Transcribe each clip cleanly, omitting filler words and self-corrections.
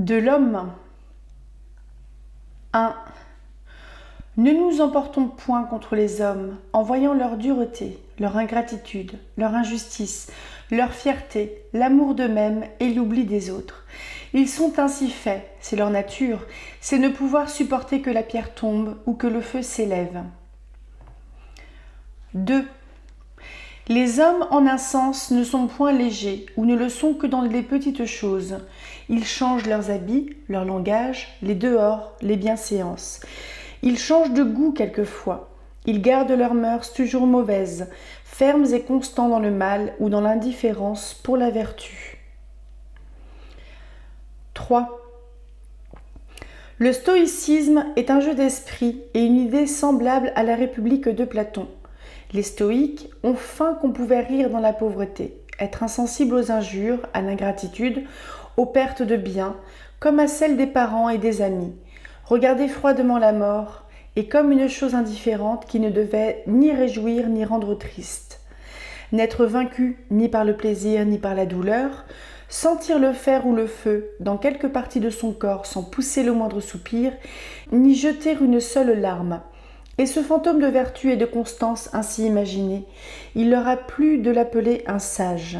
De l'homme. 1. Ne nous emportons point contre les hommes, en voyant leur dureté, leur ingratitude, leur injustice, leur fierté, l'amour d'eux-mêmes et l'oubli des autres. Ils sont ainsi faits, c'est leur nature, c'est ne pouvoir supporter que la pierre tombe ou que le feu s'élève. 2. Les hommes en un sens ne sont point légers, ou ne le sont que dans les petites choses. Ils changent leurs habits, leur langage, les dehors, les bienséances. Ils changent de goût quelquefois. Ils gardent leurs mœurs toujours mauvaises, fermes et constants dans le mal ou dans l'indifférence pour la vertu. 3. Le stoïcisme est un jeu d'esprit et une idée semblable à la République de Platon. Les stoïques ont faim qu'on pouvait rire dans la pauvreté, être insensibles aux injures, à l'ingratitude, aux pertes de biens, comme à celles des parents et des amis, regarder froidement la mort, et comme une chose indifférente qui ne devait ni réjouir ni rendre triste. N'être vaincu ni par le plaisir ni par la douleur, sentir le fer ou le feu dans quelque partie de son corps sans pousser le moindre soupir, ni jeter une seule larme. Et ce fantôme de vertu et de constance ainsi imaginé, il leur a plu de l'appeler un sage.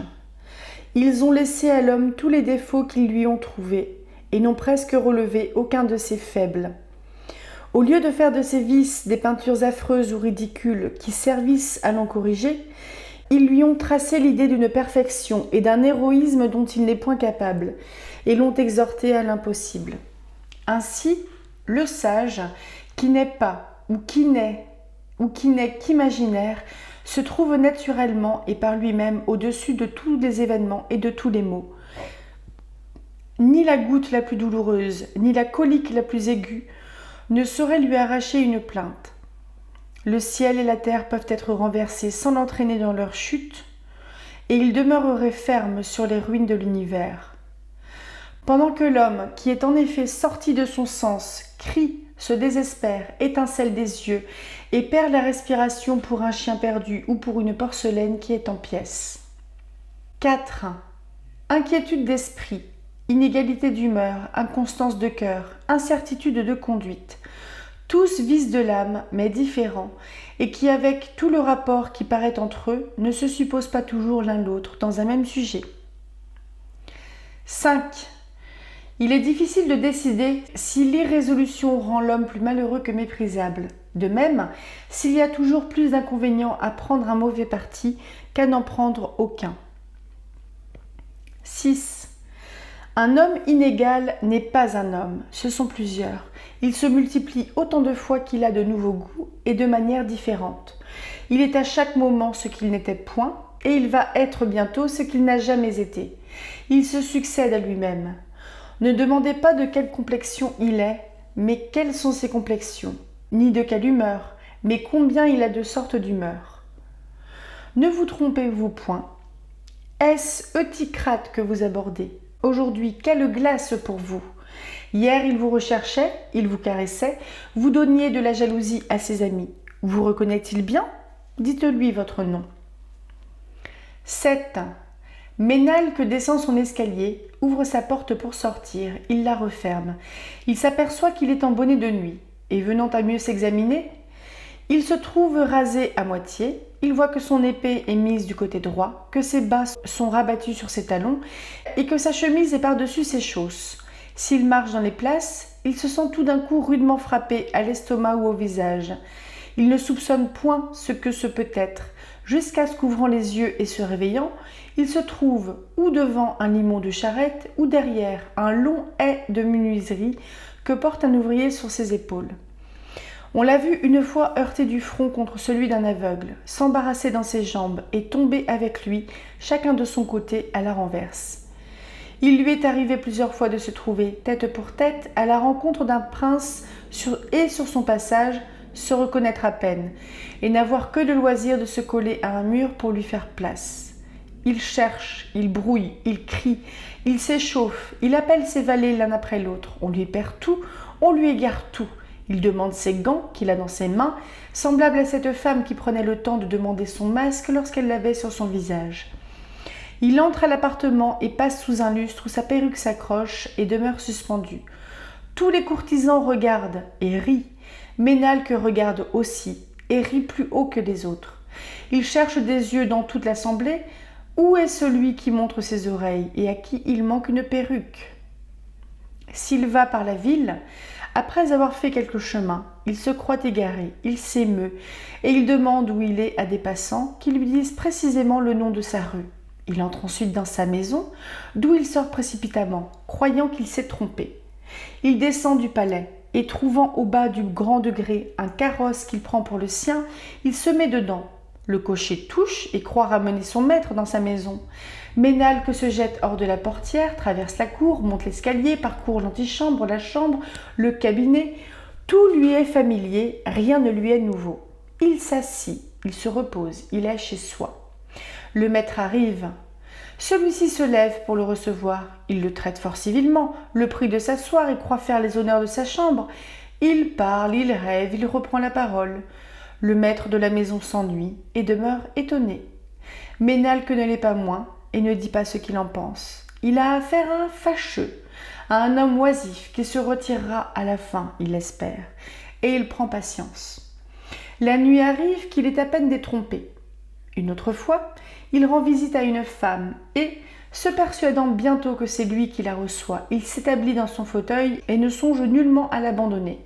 Ils ont laissé à l'homme tous les défauts qu'ils lui ont trouvés, et n'ont presque relevé aucun de ses faibles. Au lieu de faire de ses vices des peintures affreuses ou ridicules qui servissent à l'en corriger, ils lui ont tracé l'idée d'une perfection et d'un héroïsme dont il n'est point capable, et l'ont exhorté à l'impossible. Ainsi, le sage, qui n'est pas, ou qui n'est qu'imaginaire, se trouve naturellement et par lui-même au-dessus de tous les événements et de tous les maux. Ni la goutte la plus douloureuse, ni la colique la plus aiguë ne saurait lui arracher une plainte. Le ciel et la terre peuvent être renversés sans l'entraîner dans leur chute, et il demeurerait ferme sur les ruines de l'univers. Pendant que l'homme, qui est en effet sorti de son sens, crie, se désespère, étincelle des yeux et perd la respiration pour un chien perdu ou pour une porcelaine qui est en pièces. 4. Inquiétude d'esprit, inégalité d'humeur, inconstance de cœur, incertitude de conduite. Tous vices de l'âme, mais différents, et qui, avec tout le rapport qui paraît entre eux, ne se supposent pas toujours l'un l'autre dans un même sujet. 5. Il est difficile de décider si l'irrésolution rend l'homme plus malheureux que méprisable. De même, s'il y a toujours plus d'inconvénients à prendre un mauvais parti qu'à n'en prendre aucun. 6. Un homme inégal n'est pas un homme, ce sont plusieurs. Il se multiplie autant de fois qu'il a de nouveaux goûts et de manières différentes. Il est à chaque moment ce qu'il n'était point, et il va être bientôt ce qu'il n'a jamais été. Il se succède à lui-même. Ne demandez pas de quelle complexion il est, mais quelles sont ses complexions, ni de quelle humeur, mais combien il a de sortes d'humeur. Ne vous trompez-vous point. Est-ce Eutycrate que vous abordez? Aujourd'hui, quelle glace pour vous! Hier, il vous recherchait, il vous caressait, vous donniez de la jalousie à ses amis. Vous reconnaît-il bien? Dites-lui votre nom. 7. Ménal que descend son escalier, ouvre sa porte pour sortir, il la referme. Il s'aperçoit qu'il est en bonnet de nuit, et venant à mieux s'examiner, il se trouve rasé à moitié, il voit que son épée est mise du côté droit, que ses bas sont rabattus sur ses talons, et que sa chemise est par-dessus ses chausses. S'il marche dans les places, il se sent tout d'un coup rudement frappé à l'estomac ou au visage. Il ne soupçonne point ce que ce peut être, jusqu'à ce qu'ouvrant les yeux et se réveillant, il se trouve ou devant un limon de charrette ou derrière un long ais de menuiserie que porte un ouvrier sur ses épaules. On l'a vu une fois heurter du front contre celui d'un aveugle, s'embarrasser dans ses jambes et tomber avec lui, chacun de son côté, à la renverse. Il lui est arrivé plusieurs fois de se trouver, tête pour tête, à la rencontre d'un prince et sur son passage, se reconnaître à peine, et n'avoir que de loisir de se coller à un mur pour lui faire place. Il cherche, il brouille, il crie, il s'échauffe, il appelle ses valets l'un après l'autre, on lui perd tout, on lui égare tout. Il demande ses gants qu'il a dans ses mains, semblable à cette femme qui prenait le temps de demander son masque lorsqu'elle l'avait sur son visage. Il entre à l'appartement et passe sous un lustre où sa perruque s'accroche et demeure suspendue. Tous les courtisans regardent et rient. Ménalque regarde aussi et rit plus haut que les autres. Il cherche des yeux dans toute l'assemblée. Où est celui qui montre ses oreilles et à qui il manque une perruque ? S'il va par la ville, après avoir fait quelques chemins, il se croit égaré, il s'émeut et il demande où il est à des passants qui lui disent précisément le nom de sa rue. Il entre ensuite dans sa maison, d'où il sort précipitamment, croyant qu'il s'est trompé. Il descend du palais et trouvant au bas du grand degré un carrosse qu'il prend pour le sien, il se met dedans. Le cocher touche et croit ramener son maître dans sa maison. Ménalque se jette hors de la portière, traverse la cour, monte l'escalier, parcourt l'antichambre, la chambre, le cabinet. Tout lui est familier, rien ne lui est nouveau. Il s'assit, il se repose, il est chez soi. Le maître arrive. Celui-ci se lève pour le recevoir. Il le traite fort civilement, le prie de s'asseoir et croit faire les honneurs de sa chambre. Il parle, il rêve, il reprend la parole. Le maître de la maison s'ennuie et demeure étonné. Ménalque ne l'est pas moins et ne dit pas ce qu'il en pense. Il a affaire à un fâcheux, à un homme oisif qui se retirera à la fin, il l'espère, et il prend patience. La nuit arrive qu'il est à peine détrompé. Une autre fois, il rend visite à une femme et, se persuadant bientôt que c'est lui qui la reçoit, il s'établit dans son fauteuil et ne songe nullement à l'abandonner.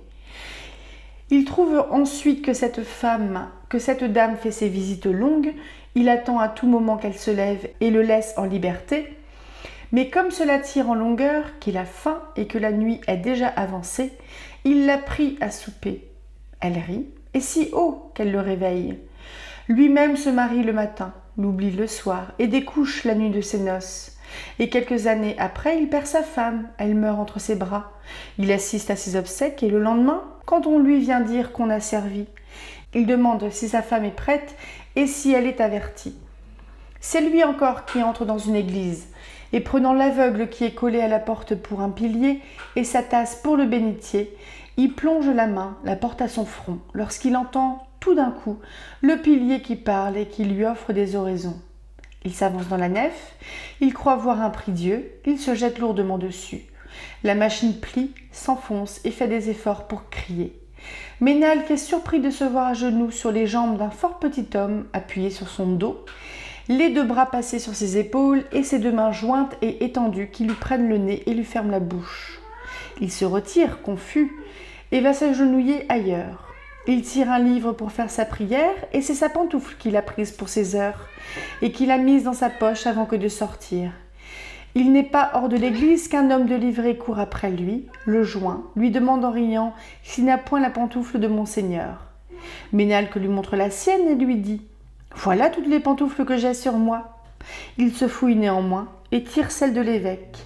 Il trouve ensuite que cette dame fait ses visites longues, il attend à tout moment qu'elle se lève et le laisse en liberté. Mais comme cela tire en longueur, qu'il a faim et que la nuit est déjà avancée, il la prie à souper. Elle rit, et si haut qu'elle le réveille. Lui-même se marie le matin, l'oublie le soir et découche la nuit de ses noces. Et quelques années après, il perd sa femme, elle meurt entre ses bras. Il assiste à ses obsèques et le lendemain, quand on lui vient dire qu'on a servi, il demande si sa femme est prête et si elle est avertie. C'est lui encore qui entre dans une église et prenant l'aveugle qui est collé à la porte pour un pilier et sa tasse pour le bénitier, il plonge la main, la porte à son front, lorsqu'il entend tout d'un coup le pilier qui parle et qui lui offre des oraisons. Il s'avance dans la nef, il croit voir un prie-dieu, il se jette lourdement dessus. La machine plie, s'enfonce et fait des efforts pour crier. Ménalque est surpris de se voir à genoux sur les jambes d'un fort petit homme appuyé sur son dos, les deux bras passés sur ses épaules et ses deux mains jointes et étendues qui lui prennent le nez et lui ferment la bouche. Il se retire, confus, et va s'agenouiller ailleurs. Il tire un livre pour faire sa prière et c'est sa pantoufle qu'il a prise pour ses heures et qu'il a mise dans sa poche avant que de sortir. Il n'est pas hors de l'église qu'un homme de livrée court après lui, le joint, lui demande en riant s'il n'a point la pantoufle de Monseigneur. Ménalque lui montre la sienne et lui dit « Voilà toutes les pantoufles que j'ai sur moi ». Il se fouille néanmoins et tire celle de l'évêque,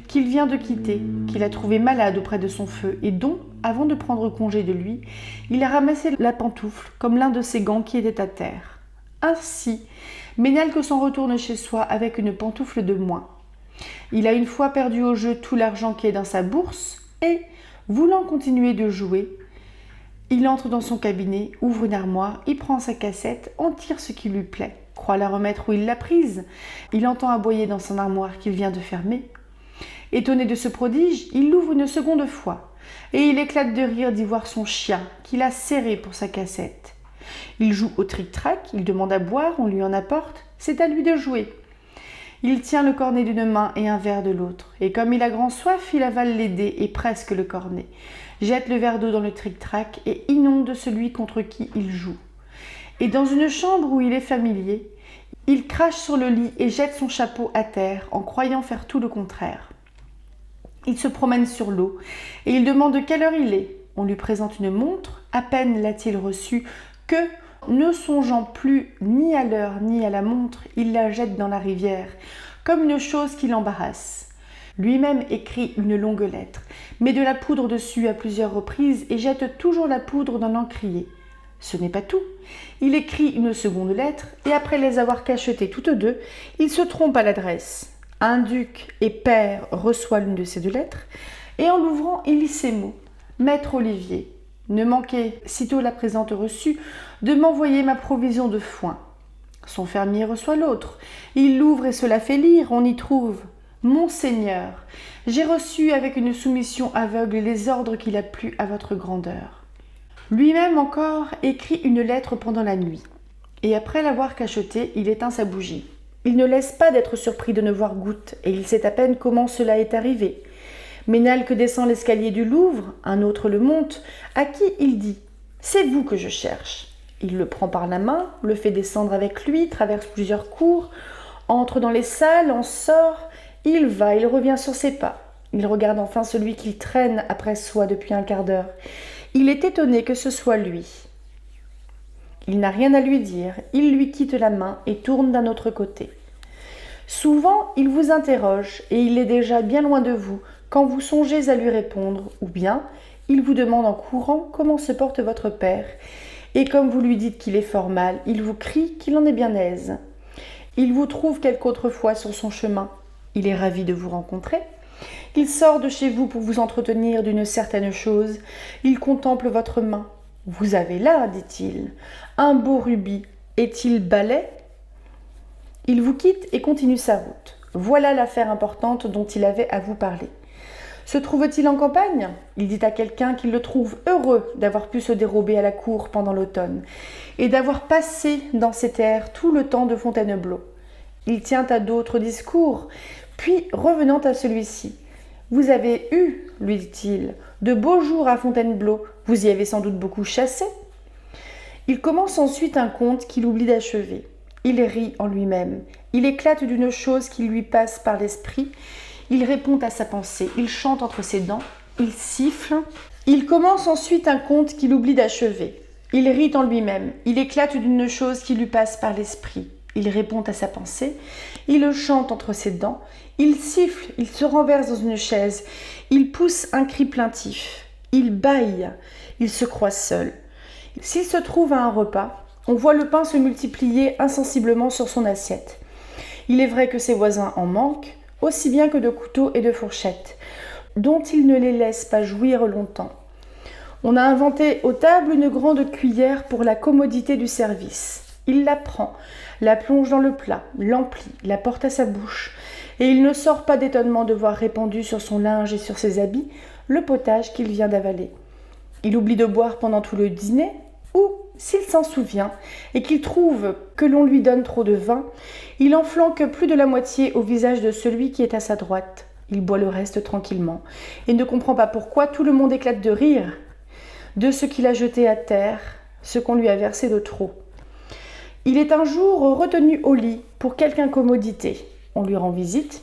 qu'il vient de quitter, qu'il a trouvé malade auprès de son feu et dont, avant de prendre congé de lui, il a ramassé la pantoufle comme l'un de ses gants qui était à terre. Ainsi, Ménalque s'en retourne chez soi avec une pantoufle de moins. Il a une fois perdu au jeu tout l'argent qui est dans sa bourse et, voulant continuer de jouer, il entre dans son cabinet, ouvre une armoire, y prend sa cassette, en tire ce qui lui plaît, croit la remettre où il l'a prise. Il entend aboyer dans son armoire qu'il vient de fermer. Étonné de ce prodige, il l'ouvre une seconde fois et il éclate de rire d'y voir son chien qu'il a serré pour sa cassette. Il joue au tric-trac, il demande à boire, on lui en apporte, c'est à lui de jouer. Il tient le cornet d'une main et un verre de l'autre, et comme il a grand soif, il avale les dés et presque le cornet, jette le verre d'eau dans le tric-trac et inonde celui contre qui il joue. Et dans une chambre où il est familier, il crache sur le lit et jette son chapeau à terre en croyant faire tout le contraire. Il se promène sur l'eau et il demande quelle heure il est. On lui présente une montre, à peine l'a-t-il reçue que, ne songeant plus ni à l'heure ni à la montre, il la jette dans la rivière, comme une chose qui l'embarrasse. Lui-même écrit une longue lettre, met de la poudre dessus à plusieurs reprises et jette toujours la poudre dans l'encrier. Ce n'est pas tout. Il écrit une seconde lettre et après les avoir cachetées toutes deux, il se trompe à l'adresse. Un duc et père reçoit l'une de ces deux lettres et en l'ouvrant, il lit ces mots. « Maître Olivier, ne manquez, sitôt la présente reçue, de m'envoyer ma provision de foin. Son fermier reçoit l'autre. Il l'ouvre et se la fait lire, on y trouve « Monseigneur, j'ai reçu avec une soumission aveugle les ordres qu'il a plu à votre grandeur. » Lui-même encore écrit une lettre pendant la nuit. Et après l'avoir cachetée, il éteint sa bougie. Il ne laisse pas d'être surpris de ne voir Goutte, et il sait à peine comment cela est arrivé. Ménalque descend l'escalier du Louvre, un autre le monte, à qui il dit « C'est vous que je cherche ». Il le prend par la main, le fait descendre avec lui, traverse plusieurs cours, entre dans les salles, en sort, il va, il revient sur ses pas. Il regarde enfin celui qu'il traîne après soi depuis un quart d'heure. Il est étonné que ce soit lui. Il n'a rien à lui dire, il lui quitte la main et tourne d'un autre côté. Souvent, il vous interroge et il est déjà bien loin de vous quand vous songez à lui répondre, ou bien il vous demande en courant comment se porte votre père, et comme vous lui dites qu'il est fort mal, il vous crie qu'il en est bien aise. Il vous trouve quelque autre fois sur son chemin. Il est ravi de vous rencontrer. Il sort de chez vous pour vous entretenir d'une certaine chose. Il contemple votre main. Vous avez là, dit-il, un beau rubis. Est-il balai ? Il vous quitte et continue sa route. Voilà l'affaire importante dont il avait à vous parler. Se trouve-t-il en campagne ? Il dit à quelqu'un qu'il le trouve heureux d'avoir pu se dérober à la cour pendant l'automne et d'avoir passé dans ces terres tout le temps de Fontainebleau. Il tient à d'autres discours, puis revenant à celui-ci. « Vous avez eu, lui dit-il, de beaux jours à Fontainebleau, vous y avez sans doute beaucoup chassé ?» Il commence ensuite un conte qu'il oublie d'achever. Il rit en lui-même, il éclate d'une chose qui lui passe par l'esprit, il répond à sa pensée, il chante entre ses dents, il siffle. Il commence ensuite un conte qu'il oublie d'achever. Il rit en lui-même, il éclate d'une chose qui lui passe par l'esprit, il répond à sa pensée, il le chante entre ses dents, il siffle, il se renverse dans une chaise, il pousse un cri plaintif, il bâille, il se croit seul. S'il se trouve à un repas, on voit le pain se multiplier insensiblement sur son assiette. Il est vrai que ses voisins en manquent, aussi bien que de couteaux et de fourchettes, dont il ne les laisse pas jouir longtemps. On a inventé aux tables une grande cuillère pour la commodité du service. Il la prend, la plonge dans le plat, l'emplit, la porte à sa bouche, et il ne sort pas d'étonnement de voir répandu sur son linge et sur ses habits le potage qu'il vient d'avaler. Il oublie de boire pendant tout le dîner, ou, s'il s'en souvient, et qu'il trouve que l'on lui donne trop de vin, il en flanque plus de la moitié au visage de celui qui est à sa droite. Il boit le reste tranquillement, et ne comprend pas pourquoi tout le monde éclate de rire de ce qu'il a jeté à terre, ce qu'on lui a versé de trop. Il est un jour retenu au lit pour quelque incommodité. On lui rend visite.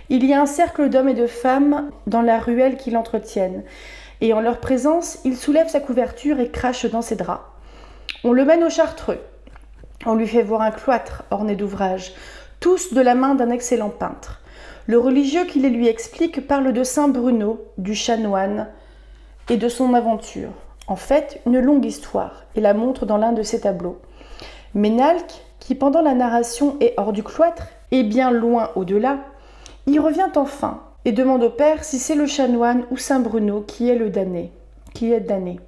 Il y a un cercle d'hommes et de femmes dans la ruelle qui l'entretiennent, et en leur présence, il soulève sa couverture et crache dans ses draps. On le mène au Chartreux. On lui fait voir un cloître orné d'ouvrages, tous de la main d'un excellent peintre. Le religieux qui les lui explique parle de saint Bruno, du chanoine et de son aventure. En fait, une longue histoire, et la montre dans l'un de ses tableaux. Ménalque, qui pendant la narration est hors du cloître, et bien loin au-delà, y revient enfin et demande au père si c'est le chanoine ou saint Bruno qui est damné.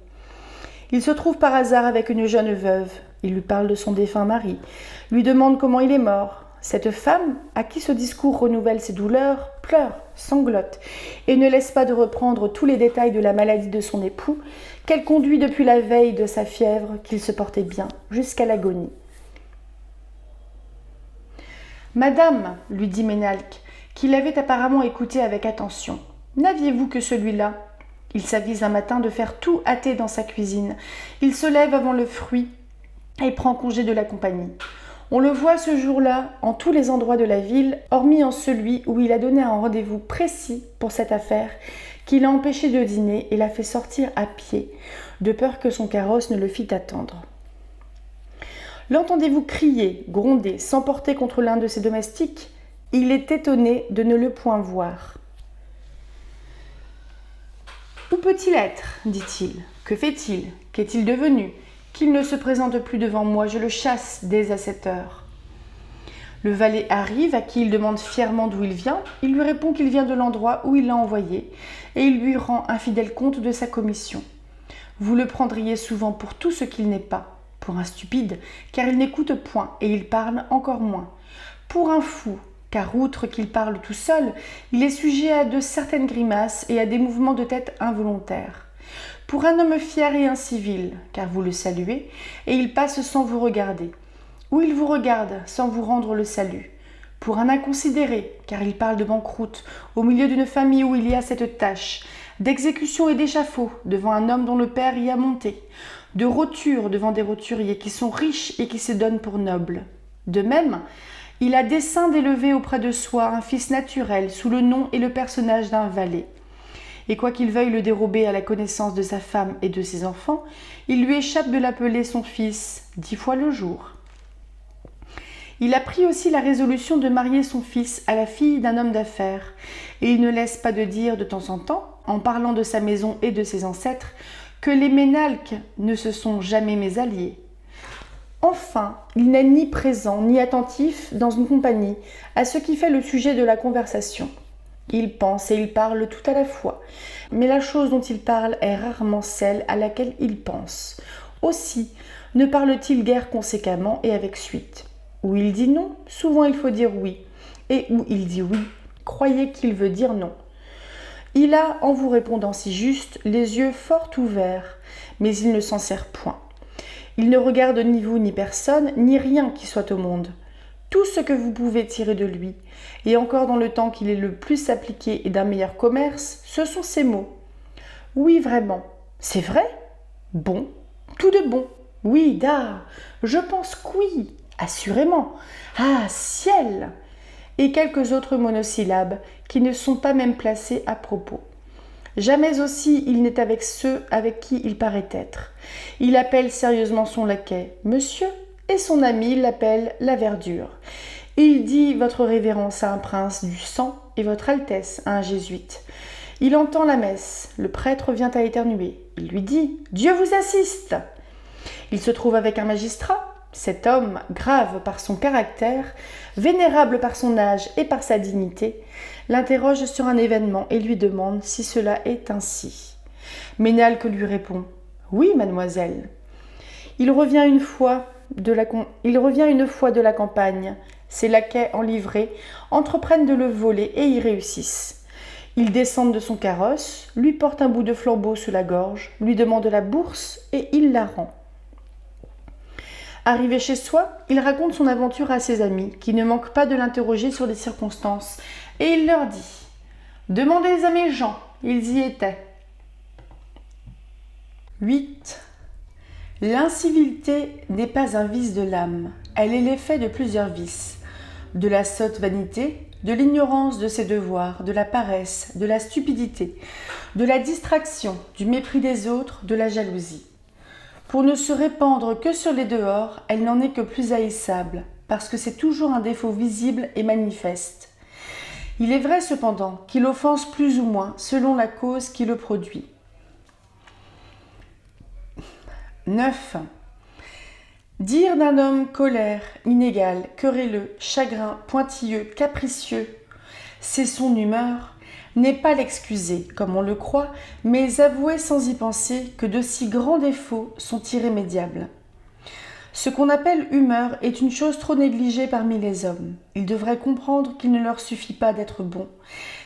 Il se trouve par hasard avec une jeune veuve. Il lui parle de son défunt mari, lui demande comment il est mort. Cette femme, à qui ce discours renouvelle ses douleurs, pleure, sanglote, et ne laisse pas de reprendre tous les détails de la maladie de son époux, qu'elle conduit depuis la veille de sa fièvre, qu'il se portait bien, jusqu'à l'agonie. « Madame, lui dit Ménalque, qui l'avait apparemment écouté avec attention, n'aviez-vous que celui-là ? Il s'avise un matin de faire tout hâter dans sa cuisine. Il se lève avant le fruit et prend congé de la compagnie. On le voit ce jour-là en tous les endroits de la ville, hormis en celui où il a donné un rendez-vous précis pour cette affaire, qui l'a empêché de dîner et l'a fait sortir à pied, de peur que son carrosse ne le fît attendre. L'entendez-vous crier, gronder, s'emporter contre l'un de ses domestiques ? Il est étonné de ne le point voir. « Où peut-il être ? dit-il. Que fait-il ? Qu'est-il devenu ? Qu'il ne se présente plus devant moi, je le chasse dès à cette heure. » Le valet arrive, à qui il demande fièrement d'où il vient. Il lui répond qu'il vient de l'endroit où il l'a envoyé, et il lui rend un fidèle compte de sa commission. Vous le prendriez souvent pour tout ce qu'il n'est pas. Pour un stupide, car il n'écoute point et il parle encore moins. Pour un fou, car outre qu'il parle tout seul, il est sujet à de certaines grimaces et à des mouvements de tête involontaires. Pour un homme fier et incivil, car vous le saluez, et il passe sans vous regarder. Ou il vous regarde sans vous rendre le salut. Pour un inconsidéré, car il parle de banqueroute, au milieu d'une famille où il y a cette tâche, d'exécution et d'échafaud devant un homme dont le père y a monté, de rotures devant des roturiers qui sont riches et qui se donnent pour nobles. De même, il a dessein d'élever auprès de soi un fils naturel sous le nom et le personnage d'un valet. Et quoiqu'il veuille le dérober à la connaissance de sa femme et de ses enfants, il lui échappe de l'appeler son fils 10 fois le jour. Il a pris aussi la résolution de marier son fils à la fille d'un homme d'affaires, et il ne laisse pas de dire de temps en temps, en parlant de sa maison et de ses ancêtres, que les Ménalques ne se sont jamais mes alliés. Enfin, il n'est ni présent ni attentif dans une compagnie à ce qui fait le sujet de la conversation. Il pense et il parle tout à la fois, mais la chose dont il parle est rarement celle à laquelle il pense. Aussi, ne parle-t-il guère conséquemment et avec suite. Où il dit non, souvent il faut dire oui, et où il dit oui, croyez qu'il veut dire non. Il a, en vous répondant si juste, les yeux fort ouverts, mais il ne s'en sert point. Il ne regarde ni vous ni personne, ni rien qui soit au monde. Tout ce que vous pouvez tirer de lui, et encore dans le temps qu'il est le plus appliqué et d'un meilleur commerce, ce sont ces mots. Oui, vraiment. C'est vrai? Bon. Tout de bon. Oui, da. Je pense qu'oui. Assurément. Ah, ciel! Et quelques autres monosyllabes qui ne sont pas même placés à propos. Jamais aussi il n'est avec ceux avec qui il paraît être. Il appelle sérieusement son laquais « Monsieur » et son ami l'appelle « la verdure ». Il dit « Votre révérence » à un prince du sang et « Votre Altesse » à un jésuite. Il entend la messe, le prêtre vient à éternuer. Il lui dit « Dieu vous assiste !» Il se trouve avec un magistrat. Cet homme, grave par son caractère, vénérable par son âge et par sa dignité, l'interroge sur un événement et lui demande si cela est ainsi. Ménalque lui répond « Oui, mademoiselle ». Il revient une fois de la campagne. Ses laquais en livrée entreprennent de le voler et y réussissent. Ils descendent de son carrosse, lui portent un bout de flambeau sous la gorge, lui demandent la bourse et il la rend. Arrivé chez soi, il raconte son aventure à ses amis, qui ne manquent pas de l'interroger sur les circonstances, et il leur dit « Demandez à mes gens, ils y étaient. » 8. L'incivilité n'est pas un vice de l'âme, elle est l'effet de plusieurs vices, de la sotte vanité, de l'ignorance de ses devoirs, de la paresse, de la stupidité, de la distraction, du mépris des autres, de la jalousie. Pour ne se répandre que sur les dehors, elle n'en est que plus haïssable, parce que c'est toujours un défaut visible et manifeste. Il est vrai cependant qu'il offense plus ou moins selon la cause qui le produit. 9. Dire d'un homme colère, inégal, querelleux, chagrin, pointilleux, capricieux, c'est son humeur, n'est pas l'excuser, comme on le croit, mais avouer sans y penser que de si grands défauts sont irrémédiables. Ce qu'on appelle humeur est une chose trop négligée parmi les hommes. Ils devraient comprendre qu'il ne leur suffit pas d'être bons,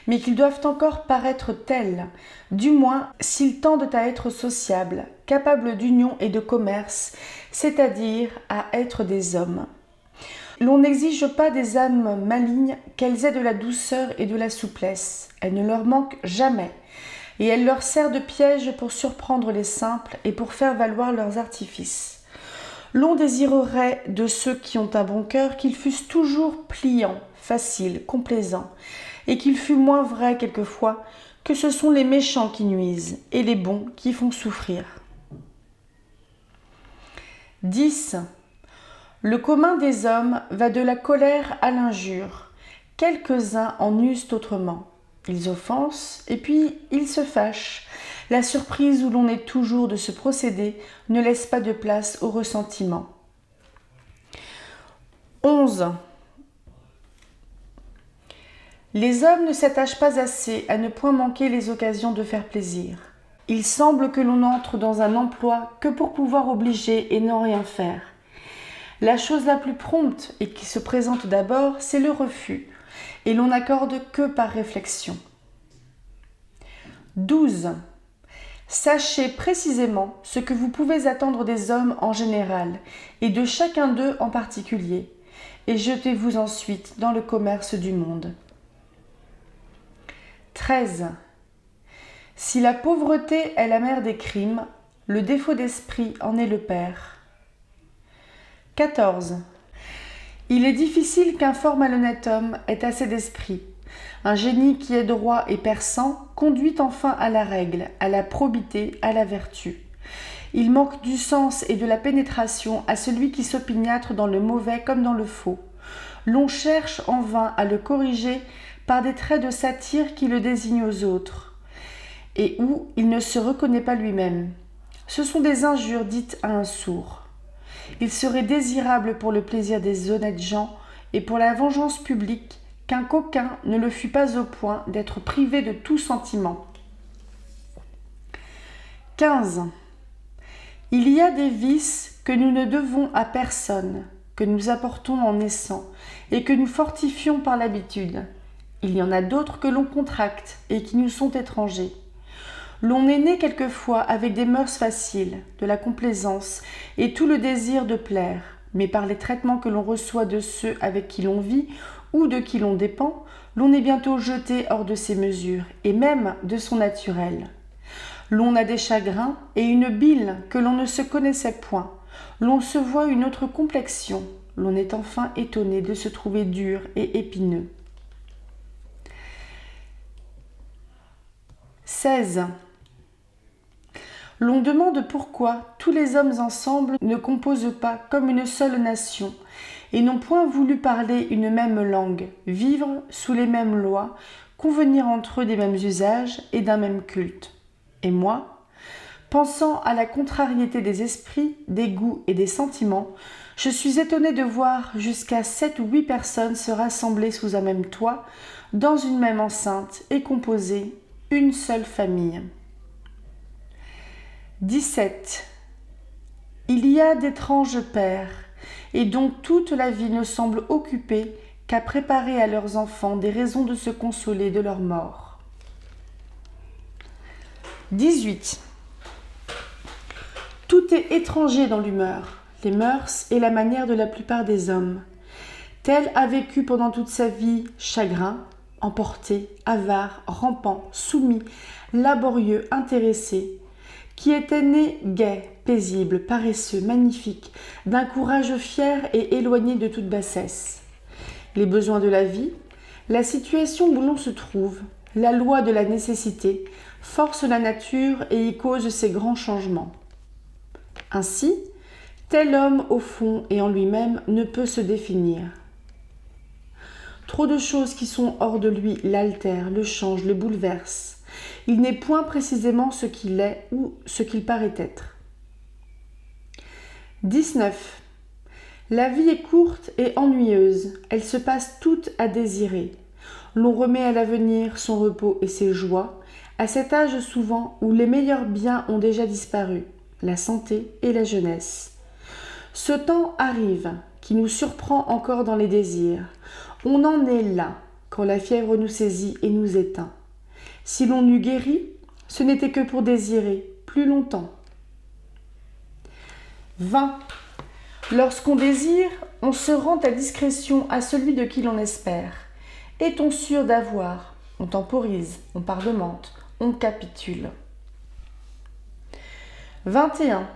mais qu'ils doivent encore paraître tels, du moins s'ils tendent à être sociables, capables d'union et de commerce, c'est-à-dire à être des hommes. L'on n'exige pas des âmes malignes qu'elles aient de la douceur et de la souplesse. Elles ne leur manquent jamais, et elles leur servent de piège pour surprendre les simples et pour faire valoir leurs artifices. L'on désirerait de ceux qui ont un bon cœur qu'ils fussent toujours pliants, faciles, complaisants, et qu'il fût moins vrai quelquefois que ce sont les méchants qui nuisent et les bons qui font souffrir. 10. Le commun des hommes va de la colère à l'injure. Quelques-uns en usent autrement. Ils offensent et puis ils se fâchent. La surprise où l'on est toujours de ce procédé ne laisse pas de place au ressentiment. 11. Les hommes ne s'attachent pas assez à ne point manquer les occasions de faire plaisir. Il semble que l'on entre dans un emploi que pour pouvoir obliger et n'en rien faire. La chose la plus prompte et qui se présente d'abord, c'est le refus, et l'on n'accorde que par réflexion. 12. Sachez précisément ce que vous pouvez attendre des hommes en général et de chacun d'eux en particulier, et jetez-vous ensuite dans le commerce du monde. 13. Si la pauvreté est la mère des crimes, le défaut d'esprit en est le père. 14. Il est difficile qu'un fort malhonnête homme ait assez d'esprit. Un génie qui est droit et perçant conduit enfin à la règle, à la probité, à la vertu. Il manque du sens et de la pénétration à celui qui s'opiniâtre dans le mauvais comme dans le faux. L'on cherche en vain à le corriger par des traits de satire qui le désignent aux autres, et où il ne se reconnaît pas lui-même. Ce sont des injures dites à un sourd. Il serait désirable pour le plaisir des honnêtes gens et pour la vengeance publique qu'un coquin ne le fût pas au point d'être privé de tout sentiment. 15. Il y a des vices que nous ne devons à personne, que nous apportons en naissant et que nous fortifions par l'habitude. Il y en a d'autres que l'on contracte et qui nous sont étrangers. L'on est né quelquefois avec des mœurs faciles, de la complaisance et tout le désir de plaire, mais par les traitements que l'on reçoit de ceux avec qui l'on vit ou de qui l'on dépend, l'on est bientôt jeté hors de ses mesures et même de son naturel. L'on a des chagrins et une bile que l'on ne se connaissait point. L'on se voit une autre complexion. L'on est enfin étonné de se trouver dur et épineux. 16. L'on demande pourquoi tous les hommes ensemble ne composent pas comme une seule nation et n'ont point voulu parler une même langue, vivre sous les mêmes lois, convenir entre eux des mêmes usages et d'un même culte. Et moi, pensant à la contrariété des esprits, des goûts et des sentiments, je suis étonné de voir jusqu'à 7 ou 8 personnes se rassembler sous un même toit, dans une même enceinte et composer une seule famille. 17. Il y a d'étranges pères, et dont toute la vie ne semble occupée qu'à préparer à leurs enfants des raisons de se consoler de leur mort. 18. Tout est étranger dans l'humeur, les mœurs et la manière de la plupart des hommes. Tel a vécu pendant toute sa vie chagrin, emporté, avare, rampant, soumis, laborieux, intéressé, qui était né gai, paisible, paresseux, magnifique, d'un courage fier et éloigné de toute bassesse. Les besoins de la vie, la situation où l'on se trouve, la loi de la nécessité, forcent la nature et y causent ces grands changements. Ainsi, tel homme au fond et en lui-même ne peut se définir. Trop de choses qui sont hors de lui l'altèrent, le changent, le bouleversent. Il n'est point précisément ce qu'il est ou ce qu'il paraît être. 19. La vie est courte et ennuyeuse, elle se passe toute à désirer. L'on remet à l'avenir son repos et ses joies, à cet âge souvent où les meilleurs biens ont déjà disparu, la santé et la jeunesse. Ce temps arrive, qui nous surprend encore dans les désirs. On en est là, quand la fièvre nous saisit et nous éteint. Si l'on eût guéri, ce n'était que pour désirer plus longtemps. 20. Lorsqu'on désire, on se rend à discrétion à celui de qui l'on espère. Est-on sûr d'avoir? On temporise, on parlemente, on capitule. 21.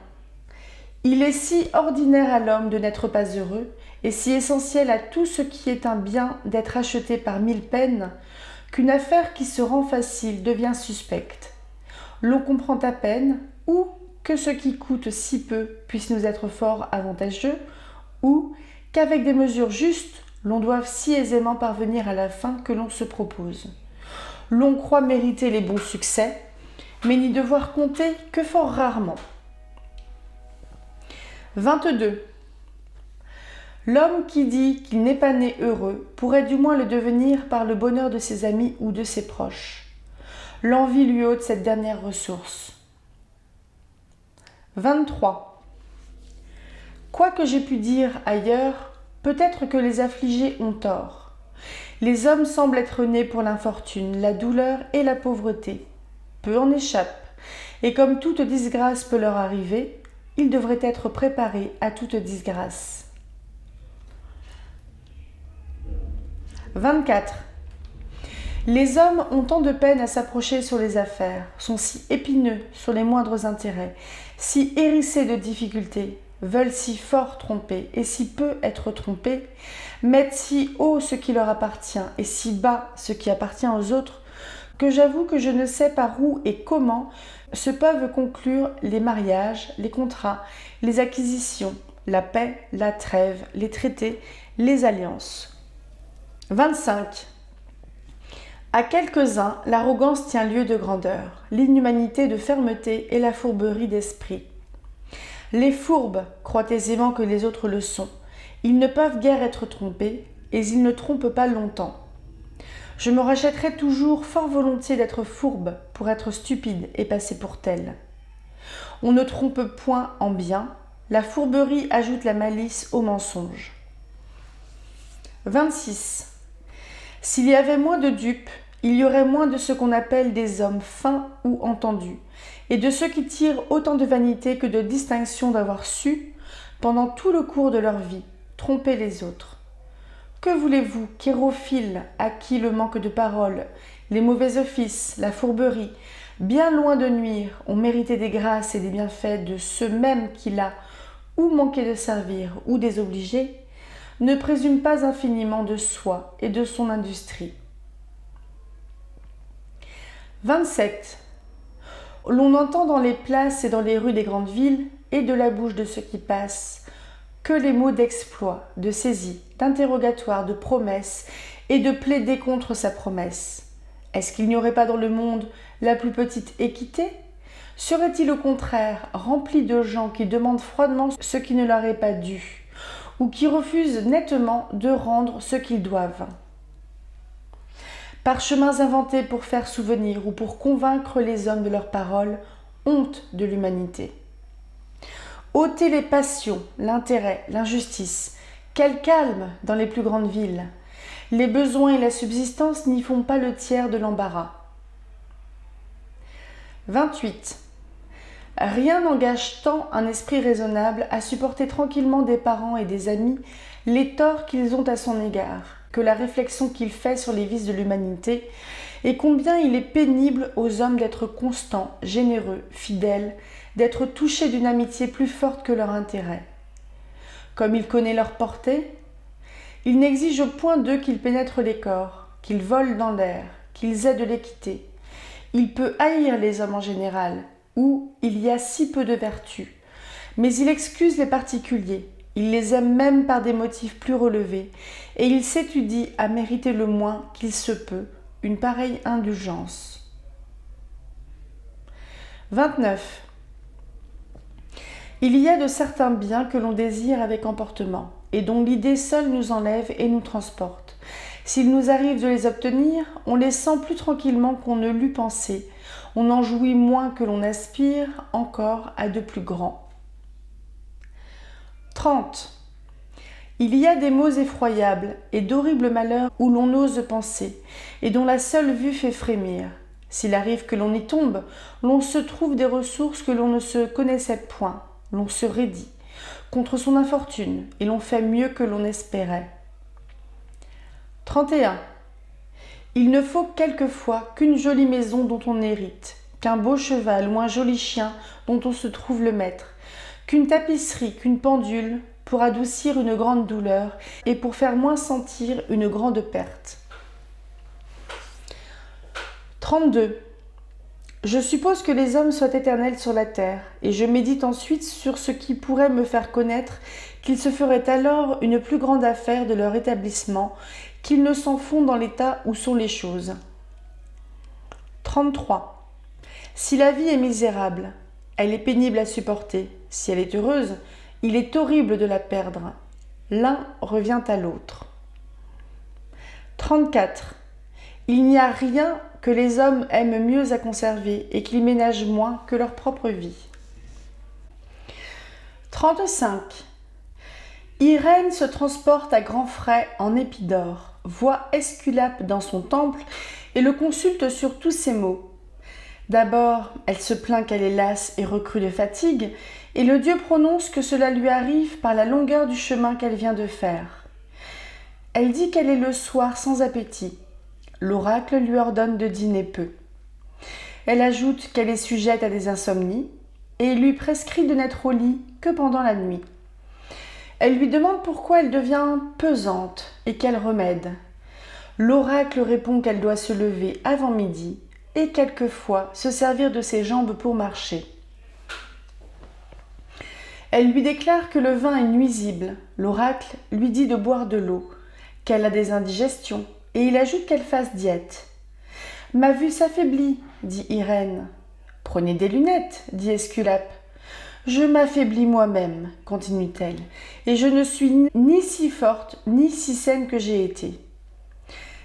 Il est si ordinaire à l'homme de n'être pas heureux, et si essentiel à tout ce qui est un bien d'être acheté par 1000 peines, qu'une affaire qui se rend facile devient suspecte. L'on comprend à peine, ou que ce qui coûte si peu puisse nous être fort avantageux, ou qu'avec des mesures justes, l'on doive si aisément parvenir à la fin que l'on se propose. L'on croit mériter les bons succès, mais n'y devoir compter que fort rarement. 22. L'homme qui dit qu'il n'est pas né heureux pourrait du moins le devenir par le bonheur de ses amis ou de ses proches. L'envie lui ôte cette dernière ressource. 23. Quoi que j'aie pu dire ailleurs, peut-être que les affligés ont tort. Les hommes semblent être nés pour l'infortune, la douleur et la pauvreté. Peu en échappent, et comme toute disgrâce peut leur arriver, ils devraient être préparés à toute disgrâce. 24. Les hommes ont tant de peine à s'approcher sur les affaires, sont si épineux sur les moindres intérêts, si hérissés de difficultés, veulent si fort tromper et si peu être trompés, mettent si haut ce qui leur appartient et si bas ce qui appartient aux autres, que j'avoue que je ne sais par où et comment se peuvent conclure les mariages, les contrats, les acquisitions, la paix, la trêve, les traités, les alliances. 25. À quelques-uns, l'arrogance tient lieu de grandeur, l'inhumanité de fermeté et la fourberie d'esprit. Les fourbes croient aisément que les autres le sont. Ils ne peuvent guère être trompés, et ils ne trompent pas longtemps. Je me rachèterais toujours fort volontiers d'être fourbe pour être stupide et passer pour tel. On ne trompe point en bien, la fourberie ajoute la malice au mensonge. 26. S'il y avait moins de dupes, il y aurait moins de ce qu'on appelle des hommes fins ou entendus, et de ceux qui tirent autant de vanité que de distinction d'avoir su, pendant tout le cours de leur vie, tromper les autres. Que voulez-vous, chérophiles, à qui le manque de parole, les mauvais offices, la fourberie, bien loin de nuire, ont mérité des grâces et des bienfaits de ceux mêmes qui là, ou manqué de servir, ou désobligés, ne présument pas infiniment de soi et de son industrie. 27. L'on entend dans les places et dans les rues des grandes villes, et de la bouche de ceux qui passent, que les mots d'exploit, de saisie, d'interrogatoire, de promesse, et de plaider contre sa promesse. Est-ce qu'il n'y aurait pas dans le monde la plus petite équité ? Serait-il au contraire rempli de gens qui demandent froidement ce qui ne leur est pas dû, ou qui refusent nettement de rendre ce qu'ils doivent ? Par chemins inventés pour faire souvenir ou pour convaincre les hommes de leurs paroles, honte de l'humanité. Ôtez les passions, l'intérêt, l'injustice. Quel calme dans les plus grandes villes. Les besoins et la subsistance n'y font pas le tiers de l'embarras. 28. Rien n'engage tant un esprit raisonnable à supporter tranquillement des parents et des amis les torts qu'ils ont à son égard, que la réflexion qu'il fait sur les vices de l'humanité, et combien il est pénible aux hommes d'être constants, généreux, fidèles, d'être touchés d'une amitié plus forte que leur intérêt. Comme il connaît leur portée, il n'exige point d'eux qu'ils pénètrent les corps, qu'ils volent dans l'air, qu'ils aient de l'équité. Il peut haïr les hommes en général, où il y a si peu de vertu, mais il excuse les particuliers, il les aime même par des motifs plus relevés, et il s'étudie à mériter le moins qu'il se peut une pareille indulgence. 29. Il y a de certains biens que l'on désire avec emportement, et dont l'idée seule nous enlève et nous transporte. S'il nous arrive de les obtenir, on les sent plus tranquillement qu'on ne l'eût pensé, on en jouit moins que l'on aspire encore à de plus grands. 30. Il y a des maux effroyables et d'horribles malheurs où l'on n'ose penser, et dont la seule vue fait frémir. S'il arrive que l'on y tombe, l'on se trouve des ressources que l'on ne se connaissait point, l'on se raidit contre son infortune, et l'on fait mieux que l'on espérait. 31. Il ne faut quelquefois qu'une jolie maison dont on hérite, qu'un beau cheval ou un joli chien dont on se trouve le maître, qu'une tapisserie, qu'une pendule, pour adoucir une grande douleur et pour faire moins sentir une grande perte. 32. Je suppose que les hommes soient éternels sur la terre, et je médite ensuite sur ce qui pourrait me faire connaître qu'il se ferait alors une plus grande affaire de leur établissement qu'ils ne s'en font dans l'état où sont les choses. 33. Si la vie est misérable, elle est pénible à supporter. Si elle est heureuse, il est horrible de la perdre. L'un revient à l'autre. 34. Il n'y a rien que les hommes aiment mieux à conserver et qu'ils ménagent moins que leur propre vie. 35. Irène se transporte à grands frais en Épidore, voit Esculape dans son temple et le consulte sur tous ses maux. D'abord, elle se plaint qu'elle est lasse et recrue de fatigue, et le dieu prononce que cela lui arrive par la longueur du chemin qu'elle vient de faire. Elle dit qu'elle est le soir sans appétit. L'oracle lui ordonne de dîner peu. Elle ajoute qu'elle est sujette à des insomnies, et il lui prescrit de n'être au lit que pendant la nuit. Elle lui demande pourquoi elle devient pesante et quel remède. L'oracle répond qu'elle doit se lever avant midi et quelquefois se servir de ses jambes pour marcher. Elle lui déclare que le vin est nuisible. L'oracle lui dit de boire de l'eau, qu'elle a des indigestions, et il ajoute qu'elle fasse diète. « Ma vue s'affaiblit, dit Irène. « Prenez des lunettes, dit Esculape. « Je m'affaiblis moi-même, continue-t-elle, et je ne suis ni si forte ni si saine que j'ai été.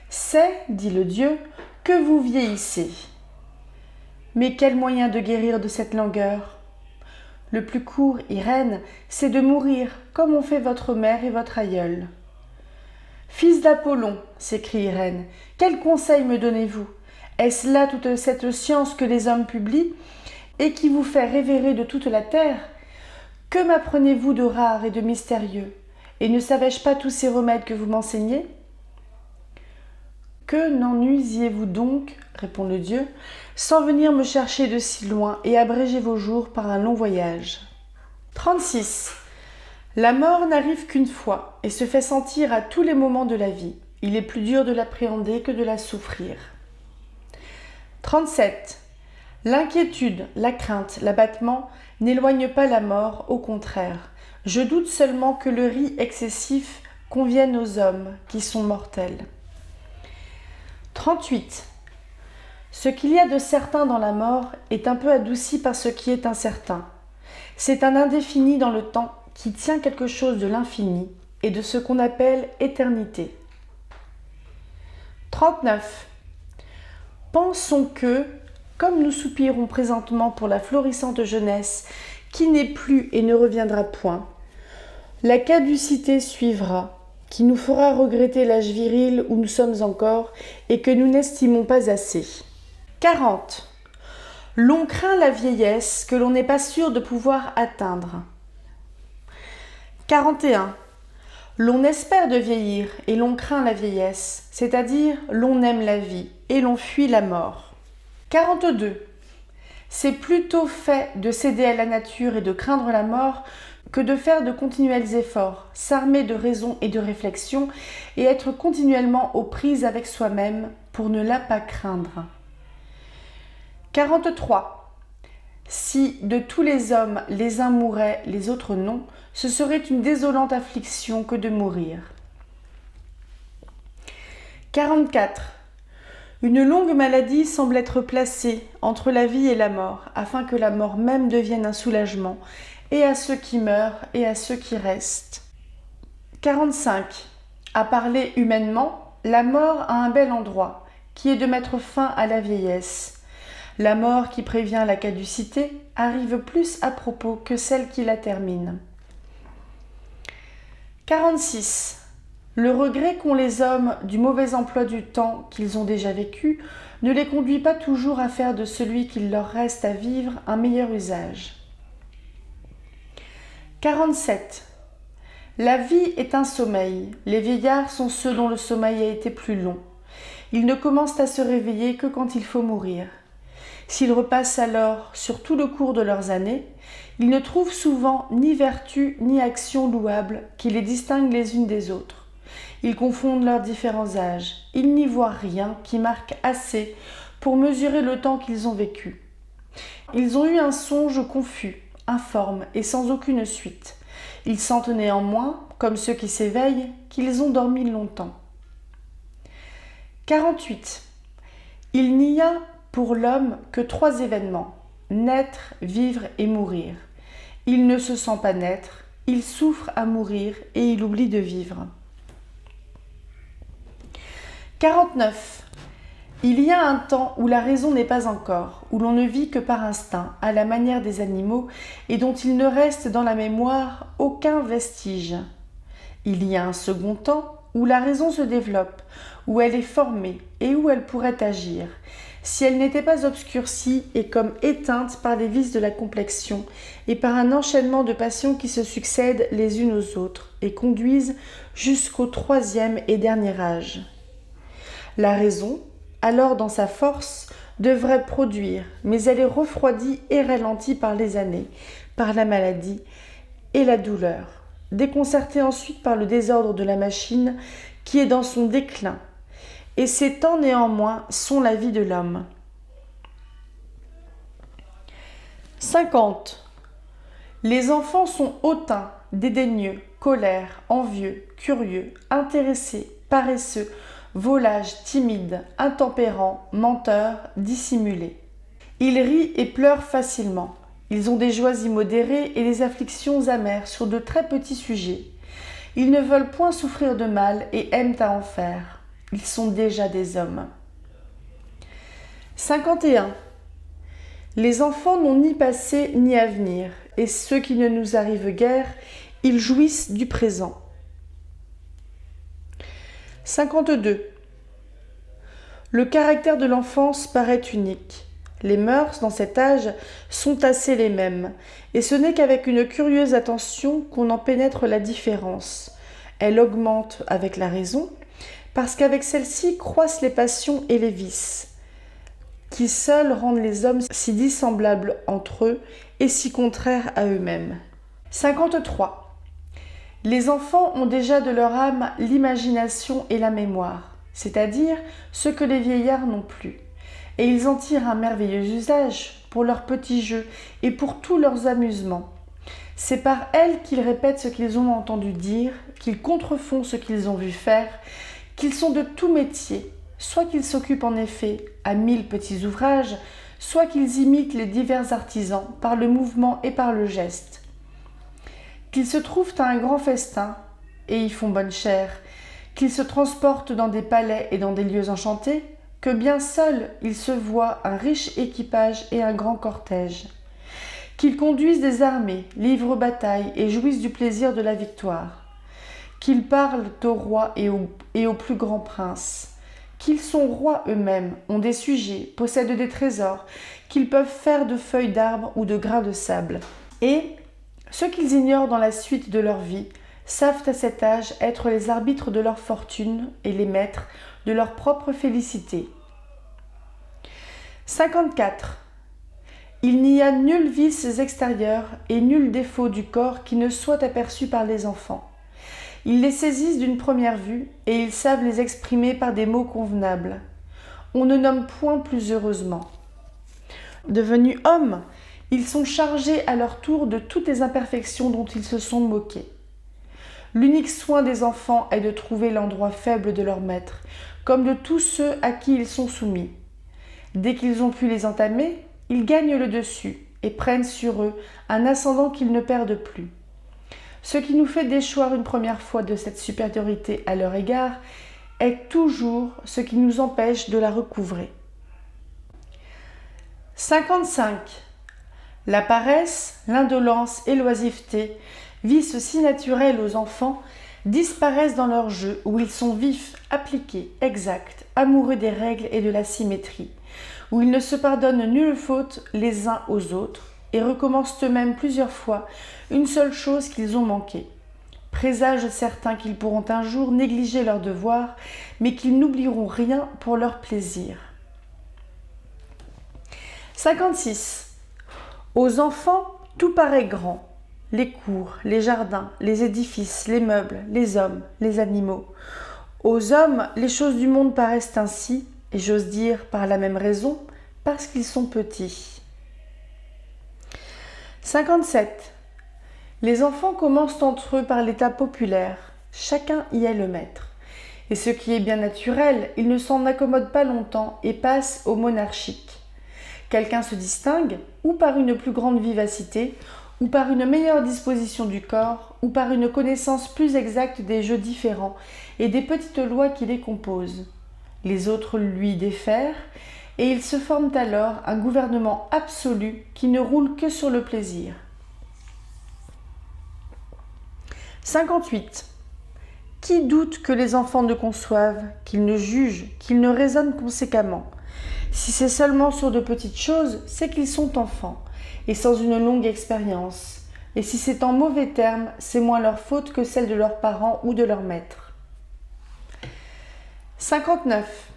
C'est, dit le dieu, que vous vieillissez. Mais quel moyen de guérir de cette langueur ? Le plus court, Irène, c'est de mourir comme ont fait votre mère et votre aïeul. Fils d'Apollon, s'écrie Irène, quel conseil me donnez-vous ? Est-ce là toute cette science que les hommes publient et qui vous fait révérer de toute la terre? Que m'apprenez-vous de rare et de mystérieux? Et ne savais-je pas tous ces remèdes que vous m'enseignez? Que n'en usiez-vous donc, répond le dieu, sans venir me chercher de si loin et abréger vos jours par un long voyage. 36. La mort n'arrive qu'une fois et se fait sentir à tous les moments de la vie. Il est plus dur de l'appréhender que de la souffrir. 37. L'inquiétude, la crainte, l'abattement n'éloignent pas la mort, au contraire. Je doute seulement que le riz excessif convienne aux hommes qui sont mortels. 38. Ce qu'il y a de certain dans la mort est un peu adouci par ce qui est incertain. C'est un indéfini dans le temps qui tient quelque chose de l'infini et de ce qu'on appelle éternité. 39. Pensons que, comme nous soupirons présentement pour la florissante jeunesse qui n'est plus et ne reviendra point, la caducité suivra, qui nous fera regretter l'âge viril où nous sommes encore et que nous n'estimons pas assez. 40. L'on craint la vieillesse que l'on n'est pas sûr de pouvoir atteindre. 41. L'on espère de vieillir et l'on craint la vieillesse, c'est-à-dire l'on aime la vie et l'on fuit la mort. 42. C'est plutôt fait de céder à la nature et de craindre la mort que de faire de continuels efforts, s'armer de raison et de réflexion et être continuellement aux prises avec soi-même pour ne la pas craindre. 43. Si de tous les hommes les uns mouraient, les autres non, ce serait une désolante affliction que de mourir. 44. Une longue maladie semble être placée entre la vie et la mort, afin que la mort même devienne un soulagement, et à ceux qui meurent et à ceux qui restent. 45. À parler humainement, la mort a un bel endroit, qui est de mettre fin à la vieillesse. La mort qui prévient la caducité arrive plus à propos que celle qui la termine. 46. Le regret qu'ont les hommes du mauvais emploi du temps qu'ils ont déjà vécu ne les conduit pas toujours à faire de celui qu'il leur reste à vivre un meilleur usage. 47. La vie est un sommeil. Les vieillards sont ceux dont le sommeil a été plus long. Ils ne commencent à se réveiller que quand il faut mourir. S'ils repassent alors sur tout le cours de leurs années, ils ne trouvent souvent ni vertu ni action louable qui les distinguent les unes des autres. Ils confondent leurs différents âges. Ils n'y voient rien qui marque assez pour mesurer le temps qu'ils ont vécu. Ils ont eu un songe confus, informe et sans aucune suite. Ils sentent néanmoins, comme ceux qui s'éveillent, qu'ils ont dormi longtemps. 48. Il n'y a pour l'homme que 3 événements, naître, vivre et mourir. Il ne se sent pas naître, il souffre à mourir et il oublie de vivre. 49. Il y a un temps où la raison n'est pas encore, où l'on ne vit que par instinct, à la manière des animaux, et dont il ne reste dans la mémoire aucun vestige. Il y a un second temps où la raison se développe, où elle est formée et où elle pourrait agir, si elle n'était pas obscurcie et comme éteinte par les vices de la complexion et par un enchaînement de passions qui se succèdent les unes aux autres et conduisent jusqu'au troisième et dernier âge. La raison, alors dans sa force, devrait produire, mais elle est refroidie et ralentie par les années, par la maladie et la douleur, déconcertée ensuite par le désordre de la machine qui est dans son déclin. Et ces temps néanmoins sont la vie de l'homme. 50. Les enfants sont hautains, dédaigneux, colères, envieux, curieux, intéressés, paresseux, volages, timides, intempérants, menteurs, dissimulés. Ils rient et pleurent facilement. Ils ont des joies immodérées et des afflictions amères sur de très petits sujets. Ils ne veulent point souffrir de mal et aiment à en faire. Ils sont déjà des hommes. 51. Les enfants n'ont ni passé ni avenir, et ceux qui ne nous arrivent guère, ils jouissent du présent. 52. Le caractère de l'enfance paraît unique. Les mœurs, dans cet âge, sont assez les mêmes, et ce n'est qu'avec une curieuse attention qu'on en pénètre la différence. Elle augmente avec la raison, parce qu'avec celle-ci croissent les passions et les vices, qui seuls rendent les hommes si dissemblables entre eux et si contraires à eux-mêmes. 53. Les enfants ont déjà de leur âme l'imagination et la mémoire, c'est-à-dire ce que les vieillards n'ont plus, et ils en tirent un merveilleux usage pour leurs petits jeux et pour tous leurs amusements. C'est par elles qu'ils répètent ce qu'ils ont entendu dire, qu'ils contrefont ce qu'ils ont vu faire, qu'ils sont de tout métier, soit qu'ils s'occupent en effet à 1000 petits ouvrages, soit qu'ils imitent les divers artisans par le mouvement et par le geste. Qu'ils se trouvent à un grand festin et y font bonne chère, qu'ils se transportent dans des palais et dans des lieux enchantés, que bien seuls ils se voient un riche équipage et un grand cortège. Qu'ils conduisent des armées, livrent bataille et jouissent du plaisir de la victoire. Qu'ils parlent aux rois et aux plus grands princes, qu'ils sont rois eux-mêmes, ont des sujets, possèdent des trésors, qu'ils peuvent faire de feuilles d'arbres ou de grains de sable. Et, ce qu'ils ignorent dans la suite de leur vie, savent à cet âge être les arbitres de leur fortune et les maîtres de leur propre félicité. 54. Il n'y a nul vice extérieur et nul défaut du corps qui ne soit aperçu par les enfants. Ils les saisissent d'une première vue et ils savent les exprimer par des mots convenables. On ne nomme point plus heureusement. Devenus hommes, ils sont chargés à leur tour de toutes les imperfections dont ils se sont moqués. L'unique soin des enfants est de trouver l'endroit faible de leur maître, comme de tous ceux à qui ils sont soumis. Dès qu'ils ont pu les entamer, ils gagnent le dessus et prennent sur eux un ascendant qu'ils ne perdent plus. Ce qui nous fait déchoir une première fois de cette supériorité à leur égard est toujours ce qui nous empêche de la recouvrer. 55. La paresse, l'indolence et l'oisiveté, vices si naturels aux enfants, disparaissent dans leur jeu où ils sont vifs, appliqués, exacts, amoureux des règles et de la symétrie, où ils ne se pardonnent nulle faute les uns aux autres et recommencent eux-mêmes plusieurs fois une seule chose qu'ils ont manquée. Présage certains qu'ils pourront un jour négliger leurs devoirs, mais qu'ils n'oublieront rien pour leur plaisir. 56. Aux enfants, tout paraît grand. Les cours, les jardins, les édifices, les meubles, les hommes, les animaux. Aux hommes, les choses du monde paraissent ainsi, et j'ose dire par la même raison, parce qu'ils sont petits. 57. Les enfants commencent entre eux par l'état populaire. Chacun y est le maître. Et ce qui est bien naturel, ils ne s'en accommodent pas longtemps et passent au monarchique. Quelqu'un se distingue, ou par une plus grande vivacité, ou par une meilleure disposition du corps, ou par une connaissance plus exacte des jeux différents et des petites lois qui les composent. les autres lui défèrent, et il se forme alors un gouvernement absolu qui ne roule que sur le plaisir. 58. Qui doute que les enfants ne conçoivent, qu'ils ne jugent, qu'ils ne raisonnent conséquemment? Si c'est seulement sur de petites choses, c'est qu'ils sont enfants, et sans une longue expérience. Et si c'est en mauvais termes, c'est moins leur faute que celle de leurs parents ou de leurs maîtres. 59.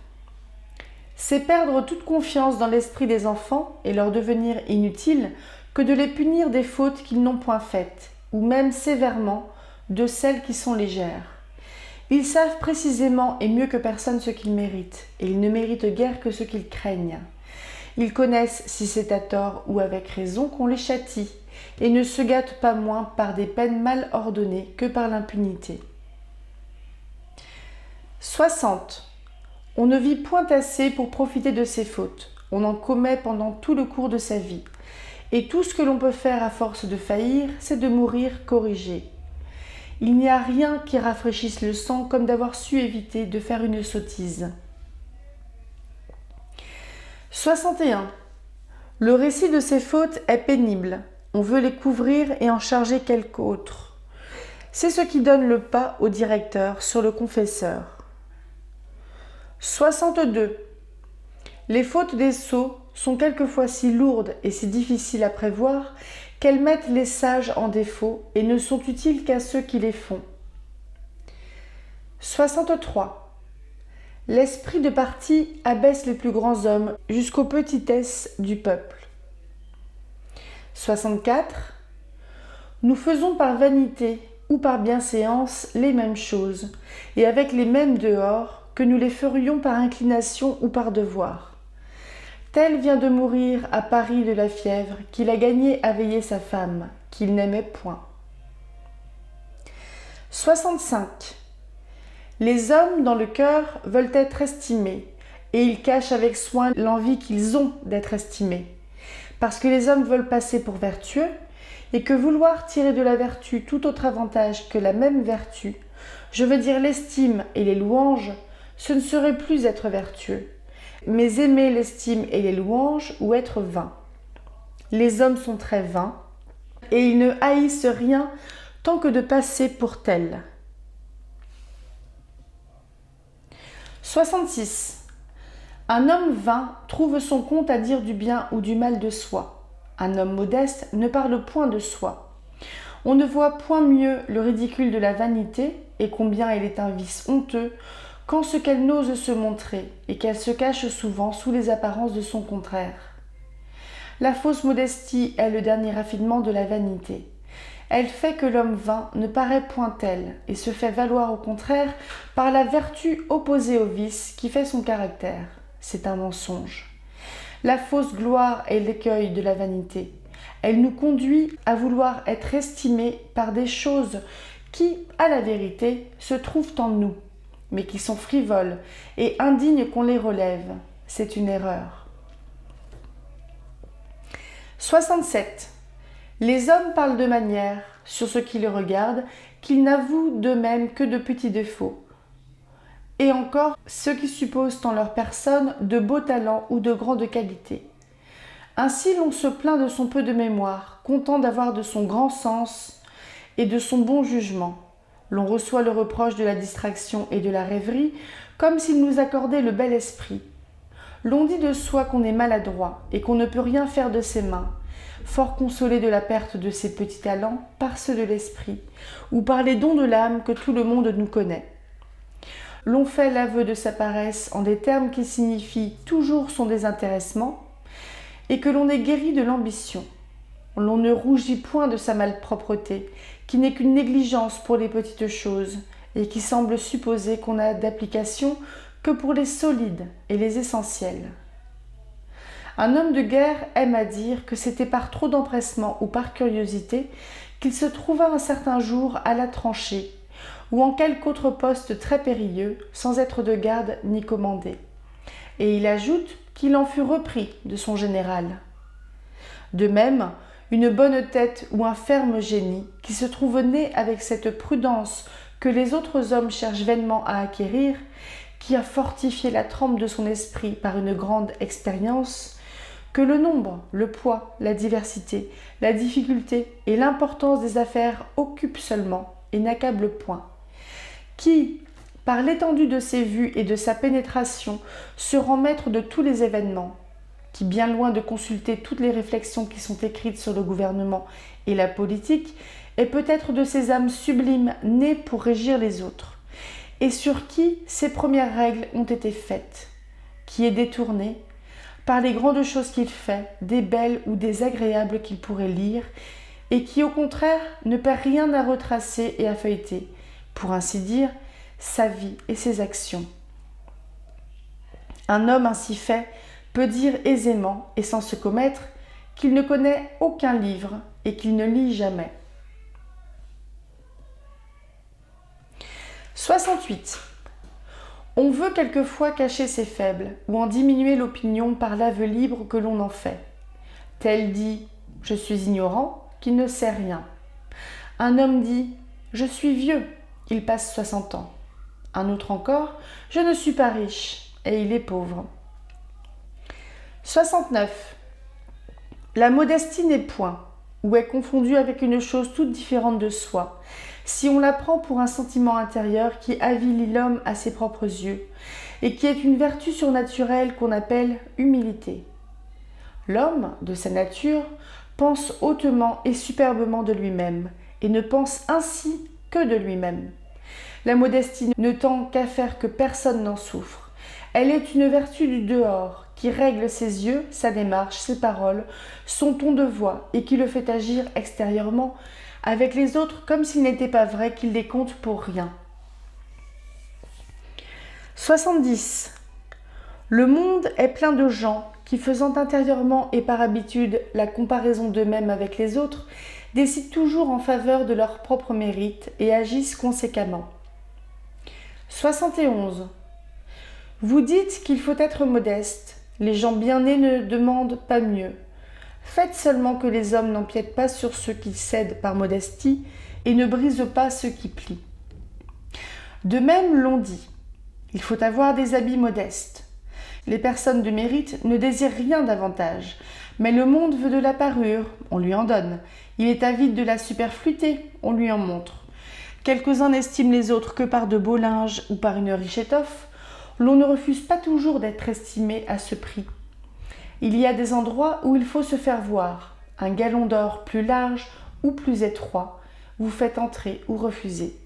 C'est perdre toute confiance dans l'esprit des enfants et leur devenir inutile que de les punir des fautes qu'ils n'ont point faites, ou même sévèrement de celles qui sont légères. Ils savent précisément et mieux que personne ce qu'ils méritent, et ils ne méritent guère que ce qu'ils craignent. Ils connaissent, si c'est à tort ou avec raison, qu'on les châtie, et ne se gâtent pas moins par des peines mal ordonnées que par l'impunité. 60. On ne vit point assez pour profiter de ses fautes. On en commet pendant tout le cours de sa vie. Et tout ce que l'on peut faire à force de faillir, c'est de mourir corrigé. Il n'y a rien qui rafraîchisse le sang comme d'avoir su éviter de faire une sottise. 61. Le récit de ses fautes est pénible. On veut les couvrir et en charger quelque autre. C'est ce qui donne le pas au directeur sur le confesseur. 62. Les fautes des sots sont quelquefois si lourdes et si difficiles à prévoir qu'elles mettent les sages en défaut et ne sont utiles qu'à ceux qui les font. 63. L'esprit de parti abaisse les plus grands hommes jusqu'aux petitesses du peuple. 64. Nous faisons par vanité ou par bienséance les mêmes choses, et avec les mêmes dehors, que nous les ferions par inclination ou par devoir. Tel vient de mourir à Paris de la fièvre qu'il a gagné à veiller sa femme, qu'il n'aimait point. 65. Les hommes dans le cœur veulent être estimés, et ils cachent avec soin l'envie qu'ils ont d'être estimés, parce que les hommes veulent passer pour vertueux, et que vouloir tirer de la vertu tout autre avantage que la même vertu, je veux dire l'estime et les louanges, ce ne serait plus être vertueux, mais aimer l'estime et les louanges ou être vain. Les hommes sont très vains, et ils ne haïssent rien tant que de passer pour tels. 66. Un homme vain trouve son compte à dire du bien ou du mal de soi. Un homme modeste ne parle point de soi. On ne voit point mieux le ridicule de la vanité, et combien elle est un vice honteux, qu'en ce qu'elle n'ose se montrer, et qu'elle se cache souvent sous les apparences de son contraire. La fausse modestie est le dernier raffinement de la vanité. Elle fait que l'homme vain ne paraît point tel, et se fait valoir au contraire par la vertu opposée au vice qui fait son caractère. C'est un mensonge. La fausse gloire est l'écueil de la vanité. Elle nous conduit à vouloir être estimés par des choses qui, à la vérité, se trouvent en nous, mais qui sont frivoles et indignes qu'on les relève. C'est une erreur. 67. Les hommes parlent de manière, sur ce qui les regarde, qu'ils n'avouent d'eux-mêmes que de petits défauts. Et encore, ceux qui supposent en leur personne de beaux talents ou de grandes qualités. Ainsi l'on se plaint de son peu de mémoire, content d'avoir de son grand sens et de son bon jugement. L'on reçoit le reproche de la distraction et de la rêverie, comme s'il nous accordait le bel esprit. L'on dit de soi qu'on est maladroit et qu'on ne peut rien faire de ses mains, fort consolé de la perte de ses petits talents par ceux de l'esprit, ou par les dons de l'âme que tout le monde nous connaît. L'on fait l'aveu de sa paresse en des termes qui signifient toujours son désintéressement, et que l'on est guéri de l'ambition. L'on ne rougit point de sa malpropreté, qui n'est qu'une négligence pour les petites choses, et qui semble supposer qu'on n'a d'application que pour les solides et les essentiels. Un homme de guerre aime à dire que c'était par trop d'empressement ou par curiosité qu'il se trouva un certain jour à la tranchée, ou en quelque autre poste très périlleux, sans être de garde ni commandé. Et il ajoute qu'il en fut repris de son général. De même, une bonne tête ou un ferme génie qui se trouve né avec cette prudence que les autres hommes cherchent vainement à acquérir, qui a fortifié la trempe de son esprit par une grande expérience, que le nombre, le poids, la diversité, la difficulté et l'importance des affaires occupent seulement et n'accablent point, qui, par l'étendue de ses vues et de sa pénétration, se rend maître de tous les événements, qui, bien loin de consulter toutes les réflexions qui sont écrites sur le gouvernement et la politique, est peut-être de ces âmes sublimes nées pour régir les autres, et sur qui ces premières règles ont été faites, qui est détourné, par les grandes choses qu'il fait, des belles ou des agréables qu'il pourrait lire, et qui au contraire ne perd rien à retracer et à feuilleter, pour ainsi dire, sa vie et ses actions. Un homme ainsi fait peut dire aisément et sans se commettre qu'il ne connaît aucun livre et qu'il ne lit jamais. 68. On veut quelquefois cacher ses faibles ou en diminuer l'opinion par l'aveu libre que l'on en fait. Tel dit « Je suis ignorant » qui ne sait rien. Un homme dit « Je suis vieux » il passe 60 ans. Un autre encore « Je ne suis pas riche » et il est pauvre. 69. La modestie n'est point, ou est confondue avec une chose toute différente de soi, si on la prend pour un sentiment intérieur qui avilit l'homme à ses propres yeux, et qui est une vertu surnaturelle qu'on appelle humilité. L'homme, de sa nature, pense hautement et superbement de lui-même, et ne pense ainsi que de lui-même. La modestie ne tend qu'à faire que personne n'en souffre. Elle est une vertu du dehors, qui règle ses yeux, sa démarche, ses paroles, son ton de voix, et qui le fait agir extérieurement avec les autres comme s'il n'était pas vrai qu'il les compte pour rien. 70. Le monde est plein de gens qui, faisant intérieurement et par habitude la comparaison d'eux-mêmes avec les autres, décident toujours en faveur de leur propre mérite et agissent conséquemment. 71. Vous dites qu'il faut être modeste. Les gens bien nés ne demandent pas mieux. Faites seulement que les hommes n'empiètent pas sur ceux qui cèdent par modestie et ne brisent pas ceux qui plient. De même, l'on dit, il faut avoir des habits modestes. Les personnes de mérite ne désirent rien davantage, mais le monde veut de la parure, on lui en donne. Il est avide de la superfluité, on lui en montre. Quelques-uns n'estiment les autres que par de beaux linges ou par une riche étoffe. L'on ne refuse pas toujours d'être estimé à ce prix. Il y a des endroits où il faut se faire voir. Un galon d'or plus large ou plus étroit vous fait entrer ou refuser.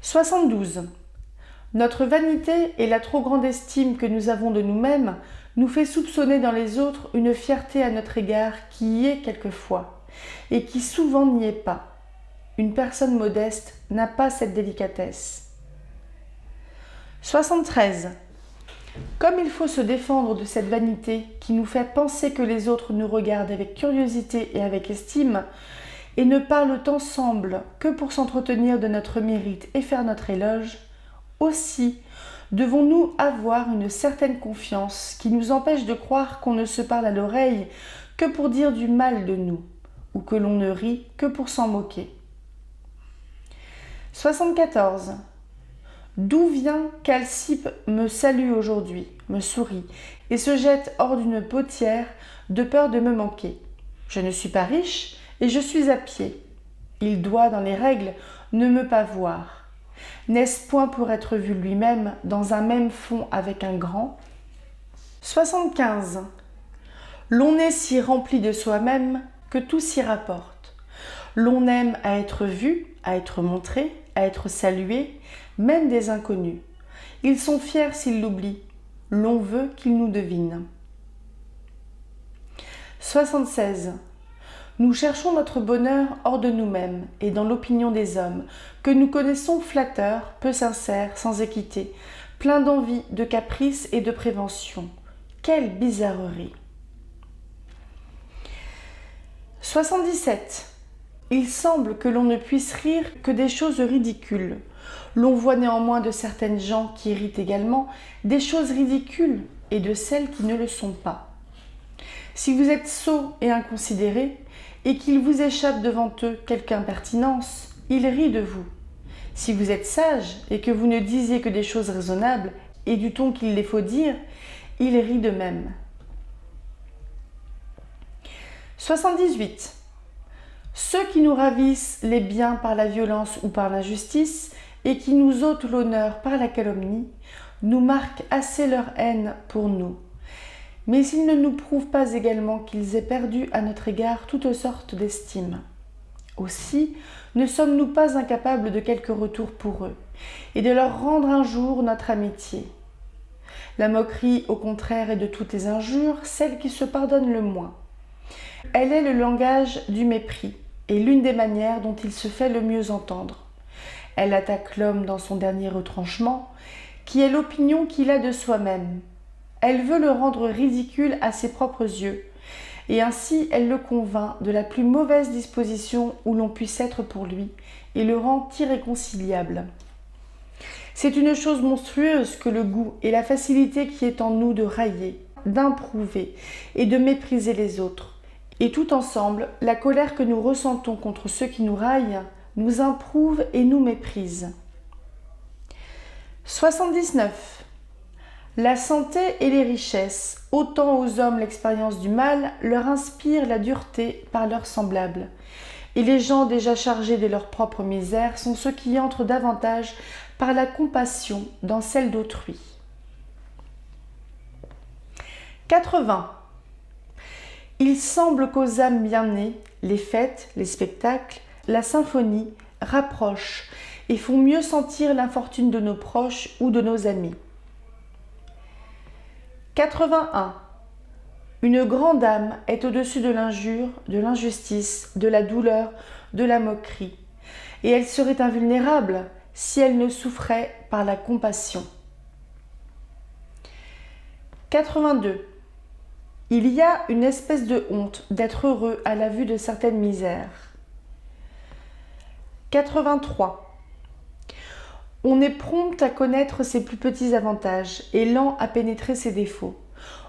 72. Notre vanité et la trop grande estime que nous avons de nous-mêmes nous fait soupçonner dans les autres une fierté à notre égard qui y est quelquefois et qui souvent n'y est pas. Une personne modeste n'a pas cette délicatesse. 73. Comme il faut se défendre de cette vanité qui nous fait penser que les autres nous regardent avec curiosité et avec estime, et ne parlent ensemble que pour s'entretenir de notre mérite et faire notre éloge, aussi devons-nous avoir une certaine confiance qui nous empêche de croire qu'on ne se parle à l'oreille que pour dire du mal de nous, ou que l'on ne rit que pour s'en moquer. 74. D'où vient qu'Alcippe me salue aujourd'hui, me sourit, et se jette hors d'une potière de peur de me manquer. Je ne suis pas riche, et je suis à pied. Il doit, dans les règles, ne me pas voir. N'est-ce point pour être vu lui-même dans un même fond avec un grand ? 75. L'on est si rempli de soi-même que tout s'y rapporte. L'on aime à être vu, à être montré, à être salué, même des inconnus. Ils sont fiers s'ils l'oublient. L'on veut qu'ils nous devinent. 76. Nous cherchons notre bonheur hors de nous-mêmes et dans l'opinion des hommes, que nous connaissons flatteurs, peu sincères, sans équité, pleins d'envie, de caprices et de prévention. Quelle bizarrerie ! 77. Il semble que l'on ne puisse rire que des choses ridicules. L'on voit néanmoins de certaines gens qui rient également des choses ridicules et de celles qui ne le sont pas. Si vous êtes sot et inconsidéré, et qu'il vous échappe devant eux quelque impertinence, ils rient de vous. Si vous êtes sage et que vous ne disiez que des choses raisonnables et du ton qu'il les faut dire, il rit de même. 78. Ceux qui nous ravissent les biens par la violence ou par l'injustice et qui nous ôtent l'honneur par la calomnie, nous marquent assez leur haine pour nous. Mais ils ne nous prouvent pas également qu'ils aient perdu à notre égard toutes sortes d'estime. Aussi, ne sommes-nous pas incapables de quelque retour pour eux, et de leur rendre un jour notre amitié. La moquerie, au contraire, est de toutes les injures, celle qui se pardonne le moins. Elle est le langage du mépris, et l'une des manières dont il se fait le mieux entendre. Elle attaque l'homme dans son dernier retranchement, qui est l'opinion qu'il a de soi-même. Elle veut le rendre ridicule à ses propres yeux, et ainsi elle le convainc de la plus mauvaise disposition où l'on puisse être pour lui, et le rend irréconciliable. C'est une chose monstrueuse que le goût et la facilité qui est en nous de railler, d'improuver et de mépriser les autres. Et tout ensemble, la colère que nous ressentons contre ceux qui nous raillent, nous improuve et nous méprise. 79. La santé et les richesses, autant aux hommes l'expérience du mal, leur inspirent la dureté par leurs semblables. Et les gens déjà chargés de leur propre misère sont ceux qui entrent davantage par la compassion dans celle d'autrui. 80. Il semble qu'aux âmes bien nées, les fêtes, les spectacles, la symphonie rapprochent et font mieux sentir l'infortune de nos proches ou de nos amis. 81. Une grande âme est au-dessus de l'injure, de l'injustice, de la douleur, de la moquerie, et elle serait invulnérable si elle ne souffrait par la compassion. 82. Il y a une espèce de honte d'être heureux à la vue de certaines misères. 83. On est prompt à connaître ses plus petits avantages et lent à pénétrer ses défauts.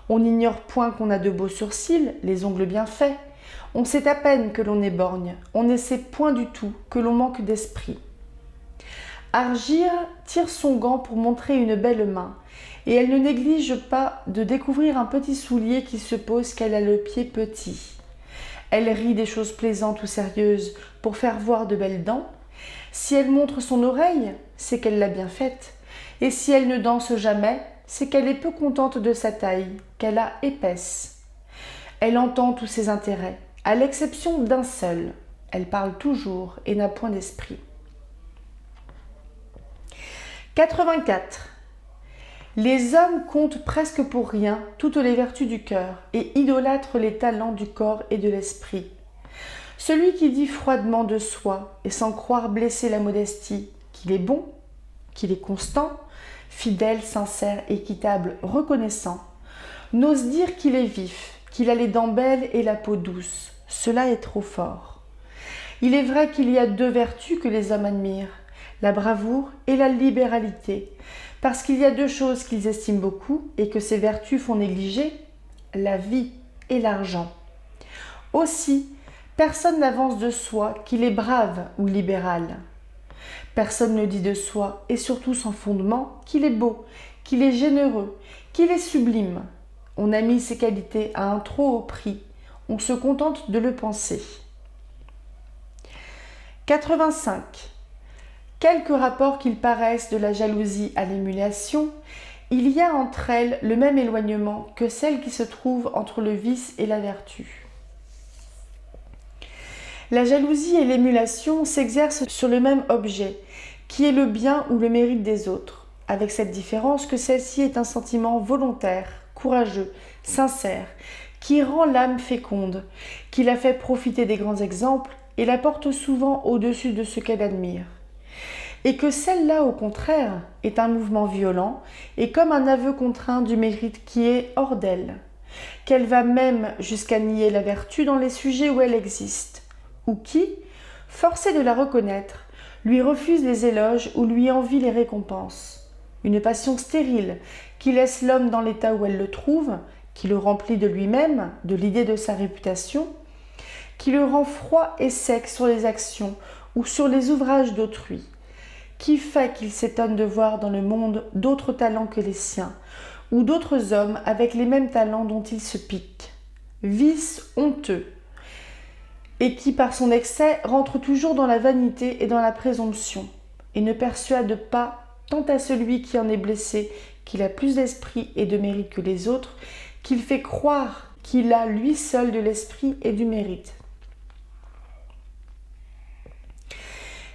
On n'ignore point qu'on a de beaux sourcils, les ongles bien faits. On sait à peine que l'on est borgne. On ne sait point du tout que l'on manque d'esprit. Argire tire son gant pour montrer une belle main, et elle ne néglige pas de découvrir un petit soulier qui suppose qu'elle a le pied petit. Elle rit des choses plaisantes ou sérieuses pour faire voir de belles dents. Si elle montre son oreille, c'est qu'elle l'a bien faite, et si elle ne danse jamais, c'est qu'elle est peu contente de sa taille, qu'elle a épaisse. Elle entend tous ses intérêts, à l'exception d'un seul. Elle parle toujours et n'a point d'esprit. 84. Les hommes comptent presque pour rien toutes les vertus du cœur et idolâtrent les talents du corps et de l'esprit. Celui qui dit froidement de soi et sans croire blesser la modestie qu'il est bon, qu'il est constant, fidèle, sincère, équitable, reconnaissant, n'ose dire qu'il est vif, qu'il a les dents belles et la peau douce. Cela est trop fort. Il est vrai qu'il y a deux vertus que les hommes admirent, la bravoure et la libéralité, parce qu'il y a deux choses qu'ils estiment beaucoup et que ces vertus font négliger, la vie et l'argent. Aussi, personne n'avance de soi qu'il est brave ou libéral. Personne ne dit de soi, et surtout sans fondement, qu'il est beau, qu'il est généreux, qu'il est sublime. On a mis ces qualités à un trop haut prix, on se contente de le penser. 85. Quelque rapport qu'il paraisse de la jalousie à l'émulation, il y a entre elles le même éloignement que celle qui se trouve entre le vice et la vertu. La jalousie et l'émulation s'exercent sur le même objet, qui est le bien ou le mérite des autres, avec cette différence que celle-ci est un sentiment volontaire, courageux, sincère, qui rend l'âme féconde, qui la fait profiter des grands exemples et la porte souvent au-dessus de ce qu'elle admire. Et que celle-là, au contraire, est un mouvement violent et comme un aveu contraint du mérite qui est hors d'elle, qu'elle va même jusqu'à nier la vertu dans les sujets où elle existe, ou qui, forcée de la reconnaître, lui refuse les éloges ou lui envie les récompenses. Une passion stérile qui laisse l'homme dans l'état où elle le trouve, qui le remplit de lui-même, de l'idée de sa réputation, qui le rend froid et sec sur les actions ou sur les ouvrages d'autrui, Qui fait qu'il s'étonne de voir dans le monde d'autres talents que les siens, ou d'autres hommes avec les mêmes talents dont il se pique? Vice honteux, et qui par son excès rentre toujours dans la vanité et dans la présomption, et ne persuade pas, tant à celui qui en est blessé, qu'il a plus d'esprit et de mérite que les autres, qu'il fait croire qu'il a lui seul de l'esprit et du mérite.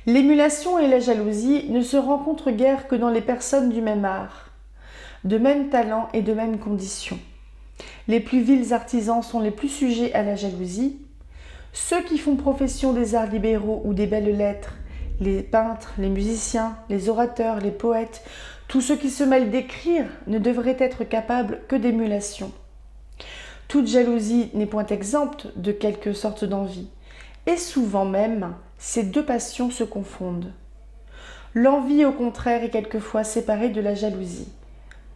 L'émulation et la jalousie ne se rencontrent guère que dans les personnes du même art, de même talent et de même condition. Les plus vils artisans sont les plus sujets à la jalousie. Ceux qui font profession des arts libéraux ou des belles lettres, les peintres, les musiciens, les orateurs, les poètes, tous ceux qui se mêlent d'écrire ne devraient être capables que d'émulation. Toute jalousie n'est point exempte de quelque sorte d'envie, et souvent même, ces deux passions se confondent. L'envie, au contraire, est quelquefois séparée de la jalousie,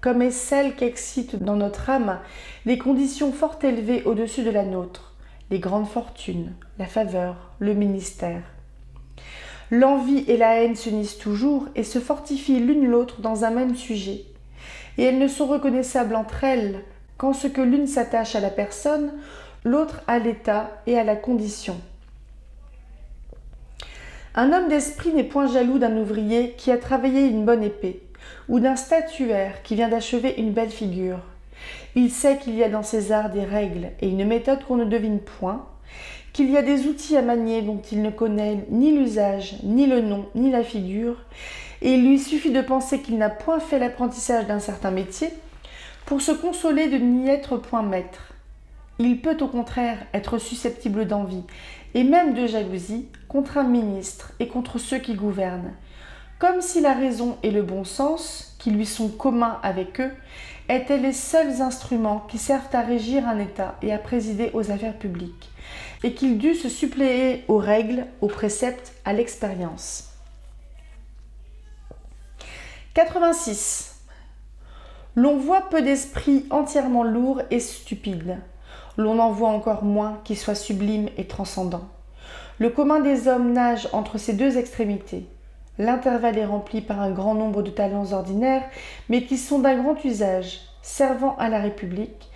comme est celle qu'excite dans notre âme les conditions fort élevées au-dessus de la nôtre, les grandes fortunes, la faveur, le ministère. L'envie et la haine s'unissent toujours et se fortifient l'une l'autre dans un même sujet, et elles ne sont reconnaissables entre elles qu'en ce que l'une s'attache à la personne, l'autre à l'état et à la condition. Un homme d'esprit n'est point jaloux d'un ouvrier qui a travaillé une bonne épée, ou d'un statuaire qui vient d'achever une belle figure. Il sait qu'il y a dans ces arts des règles et une méthode qu'on ne devine point, qu'il y a des outils à manier dont il ne connaît ni l'usage, ni le nom, ni la figure, et il lui suffit de penser qu'il n'a point fait l'apprentissage d'un certain métier pour se consoler de n'y être point maître. Il peut au contraire être susceptible d'envie, et même de jalousie, contre un ministre et contre ceux qui gouvernent, comme si la raison et le bon sens, qui lui sont communs avec eux, étaient les seuls instruments qui servent à régir un État et à présider aux affaires publiques, et qu'il dût se suppléer aux règles, aux préceptes, à l'expérience. 86. L'on voit peu d'esprits entièrement lourds et stupides. L'on en voit encore moins qui soient sublimes et transcendants. Le commun des hommes nage entre ces deux extrémités. L'intervalle est rempli par un grand nombre de talents ordinaires, mais qui sont d'un grand usage, servent à la République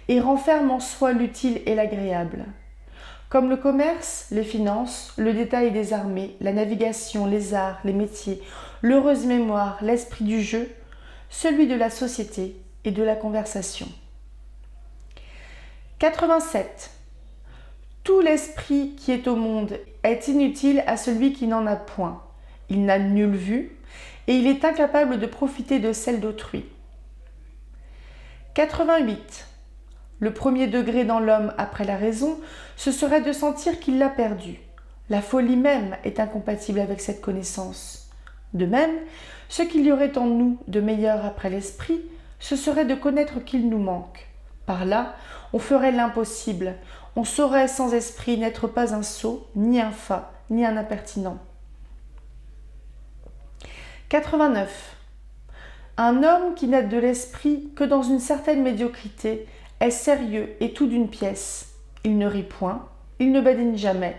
et renferment en soi l'utile et l'agréable. Comme le commerce, les finances, le détail des armées, la navigation, les arts, les métiers, l'heureuse mémoire, l'esprit du jeu, celui de la société et de la conversation. 87. Tout l'esprit qui est au monde est inutile à celui qui n'en a point. Il n'a nulle vue et il est incapable de profiter de celle d'autrui. 88. Le premier degré dans l'homme après la raison, ce serait de sentir qu'il l'a perdue. La folie même est incompatible avec cette connaissance. De même, ce qu'il y aurait en nous de meilleur après l'esprit, ce serait de connaître qu'il nous manque. Par là, on ferait l'impossible. On saurait sans esprit n'être pas un sot, ni un fat, ni un impertinent. 89. Un homme qui n'a de l'esprit que dans une certaine médiocrité est sérieux et tout d'une pièce. Il ne rit point, il ne badine jamais,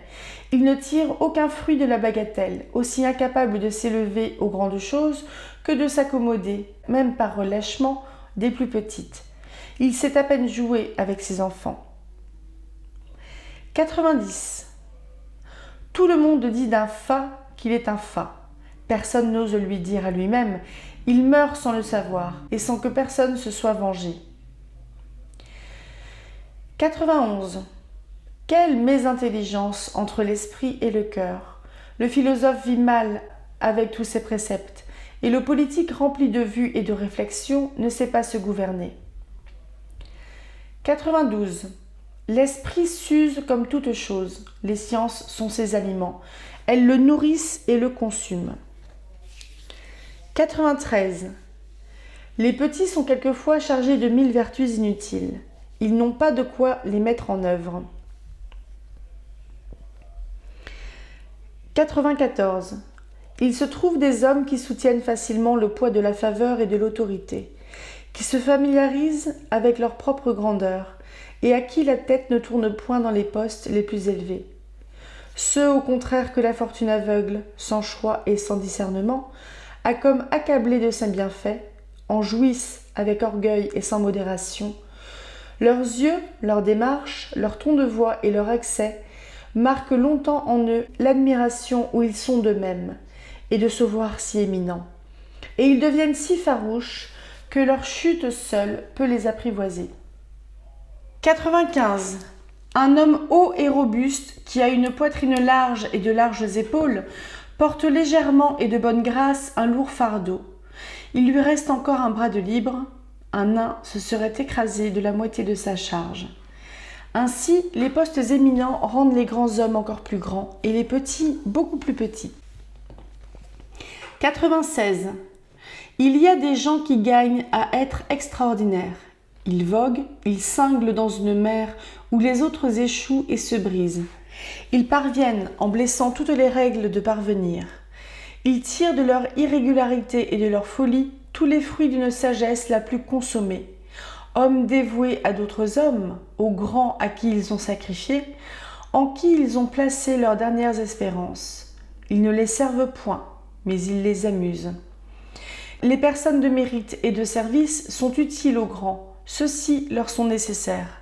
il ne tire aucun fruit de la bagatelle, aussi incapable de s'élever aux grandes choses que de s'accommoder, même par relâchement, des plus petites. Il sait à peine jouer avec ses enfants. 90. Tout le monde dit d'un fat qu'il est un fat. Personne n'ose lui dire à lui-même. Il meurt sans le savoir et sans que personne se soit vengé. 91. Quelle mésintelligence entre l'esprit et le cœur. Le philosophe vit mal avec tous ses préceptes, et le politique rempli de vues et de réflexions ne sait pas se gouverner. 92. L'esprit s'use comme toute chose. Les sciences sont ses aliments. Elles le nourrissent et le consument. 93. Les petits sont quelquefois chargés de 1000 vertus inutiles. Ils n'ont pas de quoi les mettre en œuvre. 94. Il se trouve des hommes qui soutiennent facilement le poids de la faveur et de l'autorité, qui se familiarisent avec leur propre grandeur et à qui la tête ne tourne point dans les postes les plus élevés. Ceux au contraire que la fortune aveugle, sans choix et sans discernement, a comme accablés de ses bienfaits, en jouissent avec orgueil et sans modération. Leurs yeux, leur démarche, leur ton de voix et leur accès marquent longtemps en eux l'admiration où ils sont d'eux-mêmes et de se voir si éminents. Et ils deviennent si farouches que leur chute seule peut les apprivoiser. 95. Un homme haut et robuste, qui a une poitrine large et de larges épaules, porte légèrement et de bonne grâce un lourd fardeau. Il lui reste encore un bras de libre. Un nain se serait écrasé de la moitié de sa charge. Ainsi, les postes éminents rendent les grands hommes encore plus grands et les petits beaucoup plus petits. 96. Il y a des gens qui gagnent à être extraordinaires. Ils voguent, ils cinglent dans une mer où les autres échouent et se brisent. Ils parviennent en blessant toutes les règles de parvenir. Ils tirent de leur irrégularité et de leur folie tous les fruits d'une sagesse la plus consommée. Hommes dévoués à d'autres hommes, aux grands à qui ils ont sacrifié, en qui ils ont placé leurs dernières espérances. Ils ne les servent point, mais ils les amusent. Les personnes de mérite et de service sont utiles aux grands. Ceux-ci leur sont nécessaires.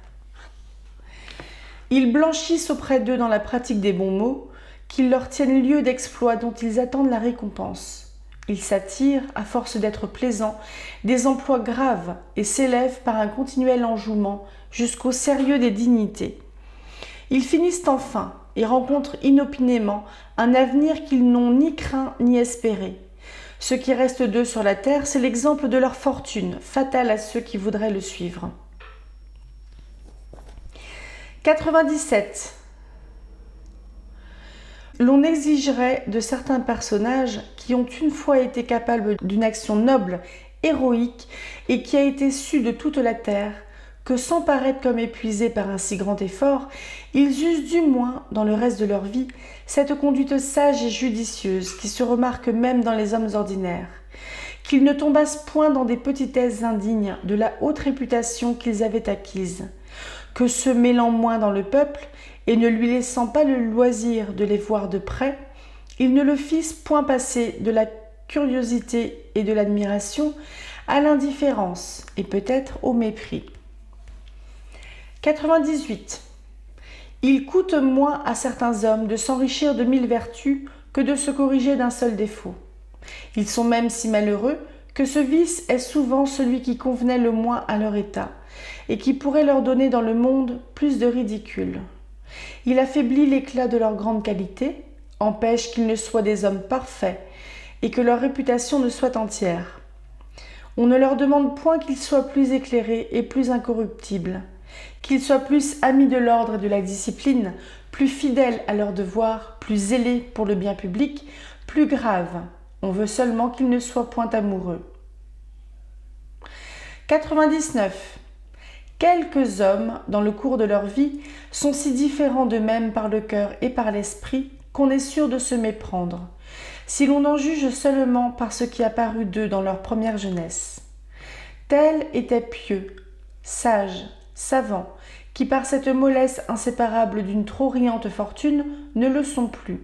Ils blanchissent auprès d'eux dans la pratique des bons mots, qu'ils leur tiennent lieu d'exploits dont ils attendent la récompense. Ils s'attirent, à force d'être plaisants, des emplois graves et s'élèvent par un continuel enjouement jusqu'au sérieux des dignités. Ils finissent enfin et rencontrent inopinément un avenir qu'ils n'ont ni craint ni espéré. Ce qui reste d'eux sur la terre, c'est l'exemple de leur fortune, fatale à ceux qui voudraient le suivre. 97. L'on exigerait de certains personnages qui ont une fois été capables d'une action noble, héroïque, et qui a été sue de toute la terre, que sans paraître comme épuisés par un si grand effort, ils usent du moins, dans le reste de leur vie, cette conduite sage et judicieuse qui se remarque même dans les hommes ordinaires, qu'ils ne tombassent point dans des petitesses indignes de la haute réputation qu'ils avaient acquise, que se mêlant moins dans le peuple et ne lui laissant pas le loisir de les voir de près, ils ne le fissent point passer de la curiosité et de l'admiration à l'indifférence et peut-être au mépris. 98. Il coûte moins à certains hommes de s'enrichir de 1000 vertus que de se corriger d'un seul défaut. Ils sont même si malheureux que ce vice est souvent celui qui convenait le moins à leur état et qui pourrait leur donner dans le monde plus de ridicule. Il affaiblit l'éclat de leurs grandes qualités, empêche qu'ils ne soient des hommes parfaits et que leur réputation ne soit entière. On ne leur demande point qu'ils soient plus éclairés et plus incorruptibles, qu'ils soient plus amis de l'ordre et de la discipline, plus fidèles à leurs devoirs, plus zélés pour le bien public, plus graves. On veut seulement qu'ils ne soient point amoureux. 99. Quelques hommes, dans le cours de leur vie, sont si différents d'eux-mêmes par le cœur et par l'esprit qu'on est sûr de se méprendre, si l'on en juge seulement par ce qui a paru d'eux dans leur première jeunesse. Tels étaient pieux, sages, savants, qui par cette mollesse inséparable d'une trop riante fortune ne le sont plus.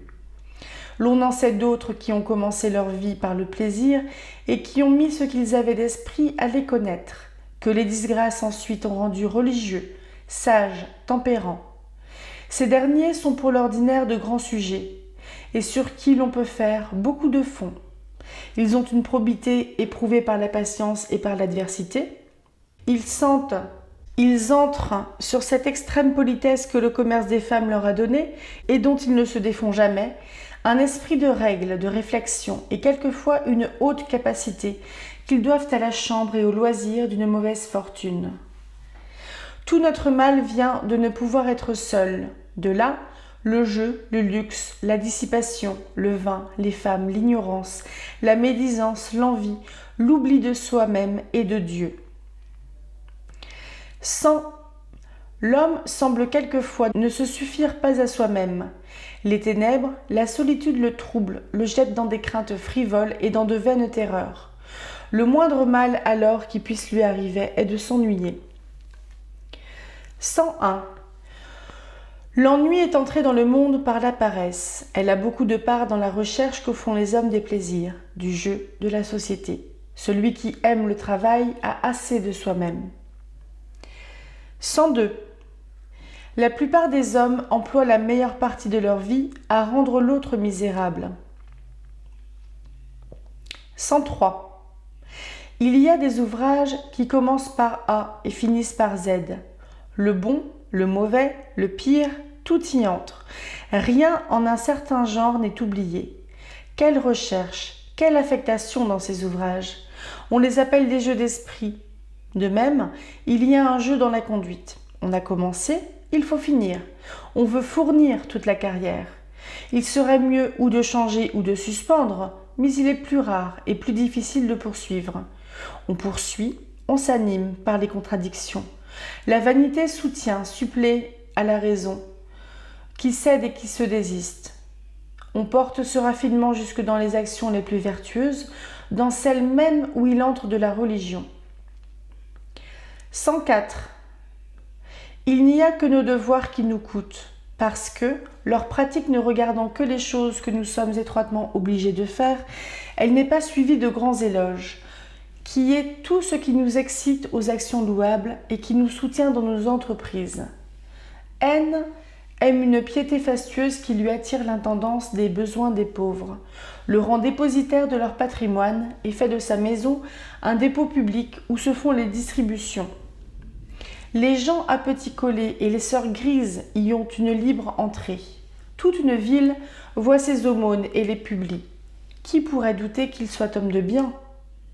L'on en sait d'autres qui ont commencé leur vie par le plaisir et qui ont mis ce qu'ils avaient d'esprit à les connaître, que les disgrâces ensuite ont rendus religieux, sages, tempérants. Ces derniers sont pour l'ordinaire de grands sujets, et sur qui l'on peut faire beaucoup de fond. Ils ont une probité éprouvée par la patience et par l'adversité. Ils entrent sur cette extrême politesse que le commerce des femmes leur a donnée et dont ils ne se défont jamais, un esprit de règle, de réflexion et quelquefois une haute capacité qu'ils doivent à la chambre et au loisir d'une mauvaise fortune. Tout notre mal vient de ne pouvoir être seul. De là, le jeu, le luxe, la dissipation, le vin, les femmes, l'ignorance, la médisance, l'envie, l'oubli de soi-même et de Dieu. 100. L'homme semble quelquefois ne se suffire pas à soi-même. Les ténèbres, la solitude le troublent, le jettent dans des craintes frivoles et dans de vaines terreurs. Le moindre mal alors qui puisse lui arriver est de s'ennuyer. 101. L'ennui est entré dans le monde par la paresse. Elle a beaucoup de part dans la recherche que font les hommes des plaisirs, du jeu, de la société. Celui qui aime le travail a assez de soi-même. 102. La plupart des hommes emploient la meilleure partie de leur vie à rendre l'autre misérable. 103. Il y a des ouvrages qui commencent par A et finissent par Z. Le bon, le mauvais, le pire, tout y entre. Rien en un certain genre n'est oublié. Quelle recherche, quelle affectation dans ces ouvrages. On les appelle des jeux d'esprit. De même, il y a un jeu dans la conduite. On a commencé, il faut finir. On veut fournir toute la carrière. Il serait mieux ou de changer ou de suspendre, mais il est plus rare et plus difficile de poursuivre. On poursuit, on s'anime par les contradictions. La vanité soutient, supplée à la raison, qui cède et qui se désiste. On porte ce raffinement jusque dans les actions les plus vertueuses, dans celles même où il entre de la religion. 104. Il n'y a que nos devoirs qui nous coûtent, parce que, leur pratique ne regardant que les choses que nous sommes étroitement obligés de faire, elle n'est pas suivie de grands éloges, qui est tout ce qui nous excite aux actions louables et qui nous soutient dans nos entreprises. N aime une piété fastueuse qui lui attire l'intendance des besoins des pauvres, le rend dépositaire de leur patrimoine et fait de sa maison un dépôt public où se font les distributions. Les gens à petits collets et les sœurs grises y ont une libre entrée. Toute une ville voit ses aumônes et les publie. Qui pourrait douter qu'il soit homme de bien,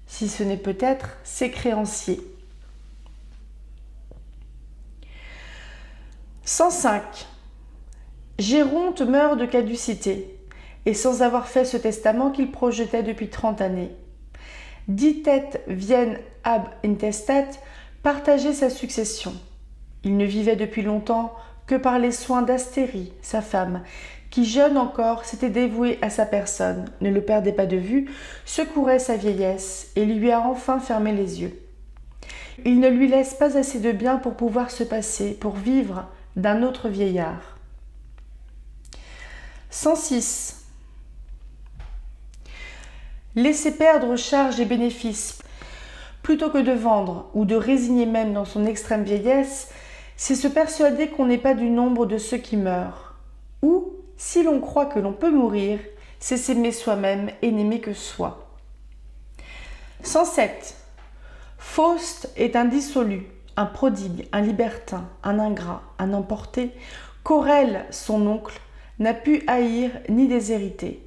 si ce n'est peut-être ses créanciers. 105. Géronte meurt de caducité, et sans avoir fait ce testament qu'il projetait depuis 30 années. 10 têtes viennent ab intestat partager sa succession. Il ne vivait depuis longtemps que par les soins d'Astérie, sa femme, qui jeune encore s'était dévouée à sa personne, ne le perdait pas de vue, secourait sa vieillesse et lui a enfin fermé les yeux. Il ne lui laisse pas assez de bien pour pouvoir se passer, pour vivre d'un autre vieillard. 106. Laisser perdre charges et bénéfices, plutôt que de vendre ou de résigner même dans son extrême vieillesse, c'est se persuader qu'on n'est pas du nombre de ceux qui meurent. Ou, si l'on croit que l'on peut mourir, c'est s'aimer soi-même et n'aimer que soi. 107. Faust est un dissolu, un prodigue, un libertin, un ingrat, un emporté, qu'Aurèle, son oncle, n'a pu haïr ni déshériter.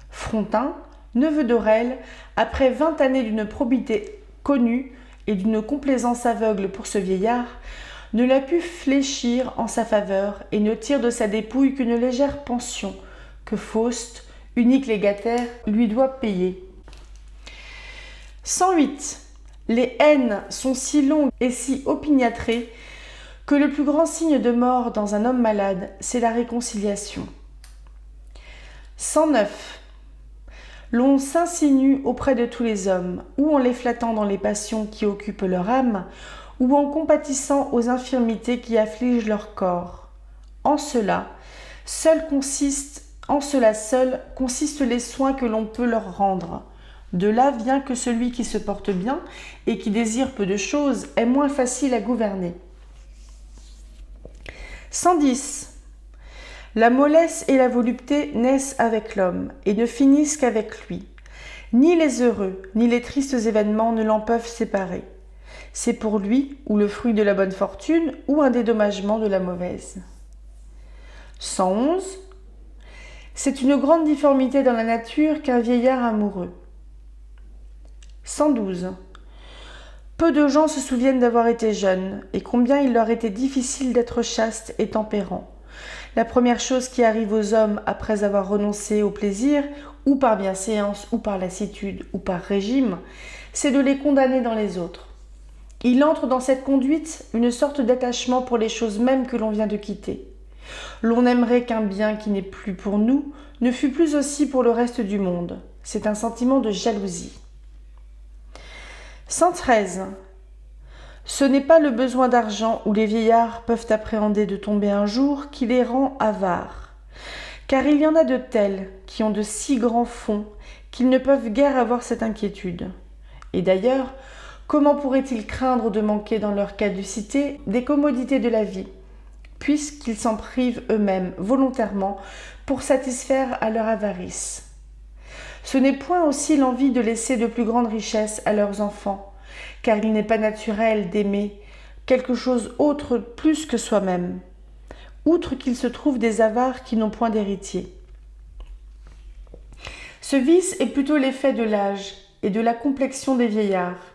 Frontin, neveu d'Aurèle, après 20 années d'une probité connue et d'une complaisance aveugle pour ce vieillard, ne l'a pu fléchir en sa faveur et ne tire de sa dépouille qu'une légère pension que Faust, unique légataire, lui doit payer. 108. Les haines sont si longues et si opiniâtrées que le plus grand signe de mort dans un homme malade, c'est la réconciliation. 109. L'on s'insinue auprès de tous les hommes, ou en les flattant dans les passions qui occupent leur âme, ou en compatissant aux infirmités qui affligent leur corps. En cela seul consistent les soins que l'on peut leur rendre. De là vient que celui qui se porte bien et qui désire peu de choses est moins facile à gouverner. 110. La mollesse et la volupté naissent avec l'homme et ne finissent qu'avec lui. Ni les heureux, ni les tristes événements ne l'en peuvent séparer. C'est pour lui ou le fruit de la bonne fortune ou un dédommagement de la mauvaise. 111. C'est une grande difformité dans la nature qu'un vieillard amoureux. 112. Peu de gens se souviennent d'avoir été jeunes, et combien il leur était difficile d'être chastes et tempérants. La première chose qui arrive aux hommes après avoir renoncé au plaisir, ou par bienséance, ou par lassitude, ou par régime, c'est de les condamner dans les autres. Il entre dans cette conduite une sorte d'attachement pour les choses mêmes que l'on vient de quitter. L'on aimerait qu'un bien qui n'est plus pour nous ne fût plus aussi pour le reste du monde. C'est un sentiment de jalousie. 113. Ce n'est pas le besoin d'argent où les vieillards peuvent appréhender de tomber un jour qui les rend avares. Car il y en a de tels qui ont de si grands fonds qu'ils ne peuvent guère avoir cette inquiétude. Et d'ailleurs, comment pourraient-ils craindre de manquer dans leur caducité des commodités de la vie, puisqu'ils s'en privent eux-mêmes volontairement pour satisfaire à leur avarice? Ce n'est point aussi l'envie de laisser de plus grandes richesses à leurs enfants, car il n'est pas naturel d'aimer quelque chose autre plus que soi-même, outre qu'il se trouve des avares qui n'ont point d'héritier. Ce vice est plutôt l'effet de l'âge et de la complexion des vieillards,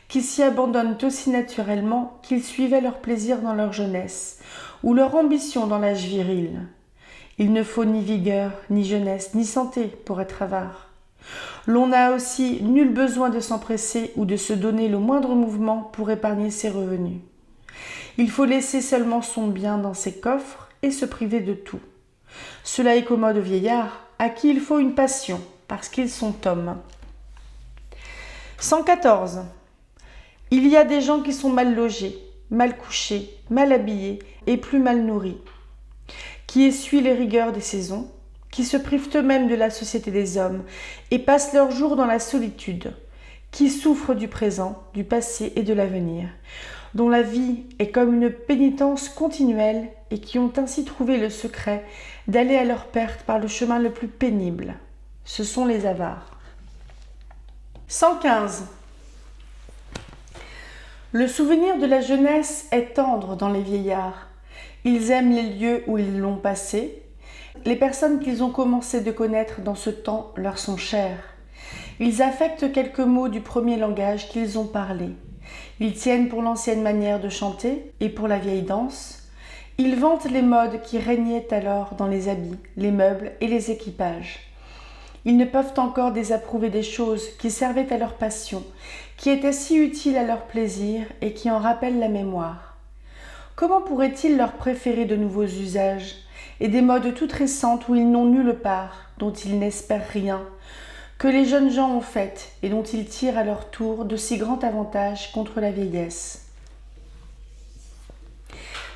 qui s'y abandonnent aussi naturellement qu'ils suivaient leur plaisir dans leur jeunesse, ou leur ambition dans l'âge viril. Il ne faut ni vigueur, ni jeunesse, ni santé pour être avare. L'on n'a aussi nul besoin de s'empresser ou de se donner le moindre mouvement pour épargner ses revenus. Il faut laisser seulement son bien dans ses coffres et se priver de tout. Cela est commode aux vieillards, à qui il faut une passion, parce qu'ils sont hommes. 114. Il y a des gens qui sont mal logés, mal couchés, mal habillés et plus mal nourris, qui essuient les rigueurs des saisons, qui se privent eux-mêmes de la société des hommes et passent leurs jours dans la solitude, qui souffrent du présent, du passé et de l'avenir, dont la vie est comme une pénitence continuelle et qui ont ainsi trouvé le secret d'aller à leur perte par le chemin le plus pénible. Ce sont les avares. 115. Le souvenir de la jeunesse est tendre dans les vieillards. Ils aiment les lieux où ils l'ont passé. Les personnes qu'ils ont commencé de connaître dans ce temps leur sont chères. Ils affectent quelques mots du premier langage qu'ils ont parlé. Ils tiennent pour l'ancienne manière de chanter et pour la vieille danse. Ils vantent les modes qui régnaient alors dans les habits, les meubles et les équipages. Ils ne peuvent encore désapprouver des choses qui servaient à leur passion, qui étaient si utiles à leur plaisir et qui en rappellent la mémoire. Comment pourraient-ils leur préférer de nouveaux usages et des modes toutes récentes où ils n'ont nulle part, dont ils n'espèrent rien, que les jeunes gens ont faites et dont ils tirent à leur tour de si grands avantages contre la vieillesse.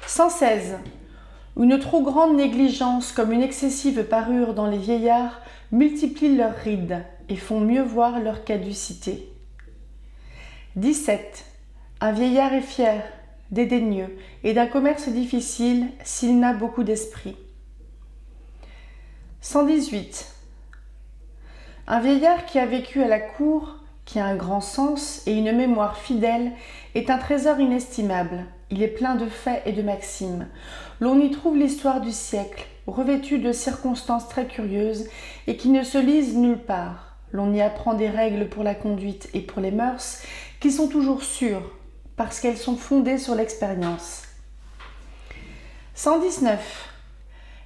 116. Une trop grande négligence comme une excessive parure dans les vieillards multiplient leurs rides et font mieux voir leur caducité. 17. Un vieillard est fier, dédaigneux et d'un commerce difficile s'il n'a beaucoup d'esprit. 118. Un vieillard qui a vécu à la cour, qui a un grand sens et une mémoire fidèle, est un trésor inestimable. Il est plein de faits et de maximes. L'on y trouve l'histoire du siècle, revêtue de circonstances très curieuses et qui ne se lisent nulle part. L'on y apprend des règles pour la conduite et pour les mœurs qui sont toujours sûres, parce qu'elles sont fondées sur l'expérience. 119.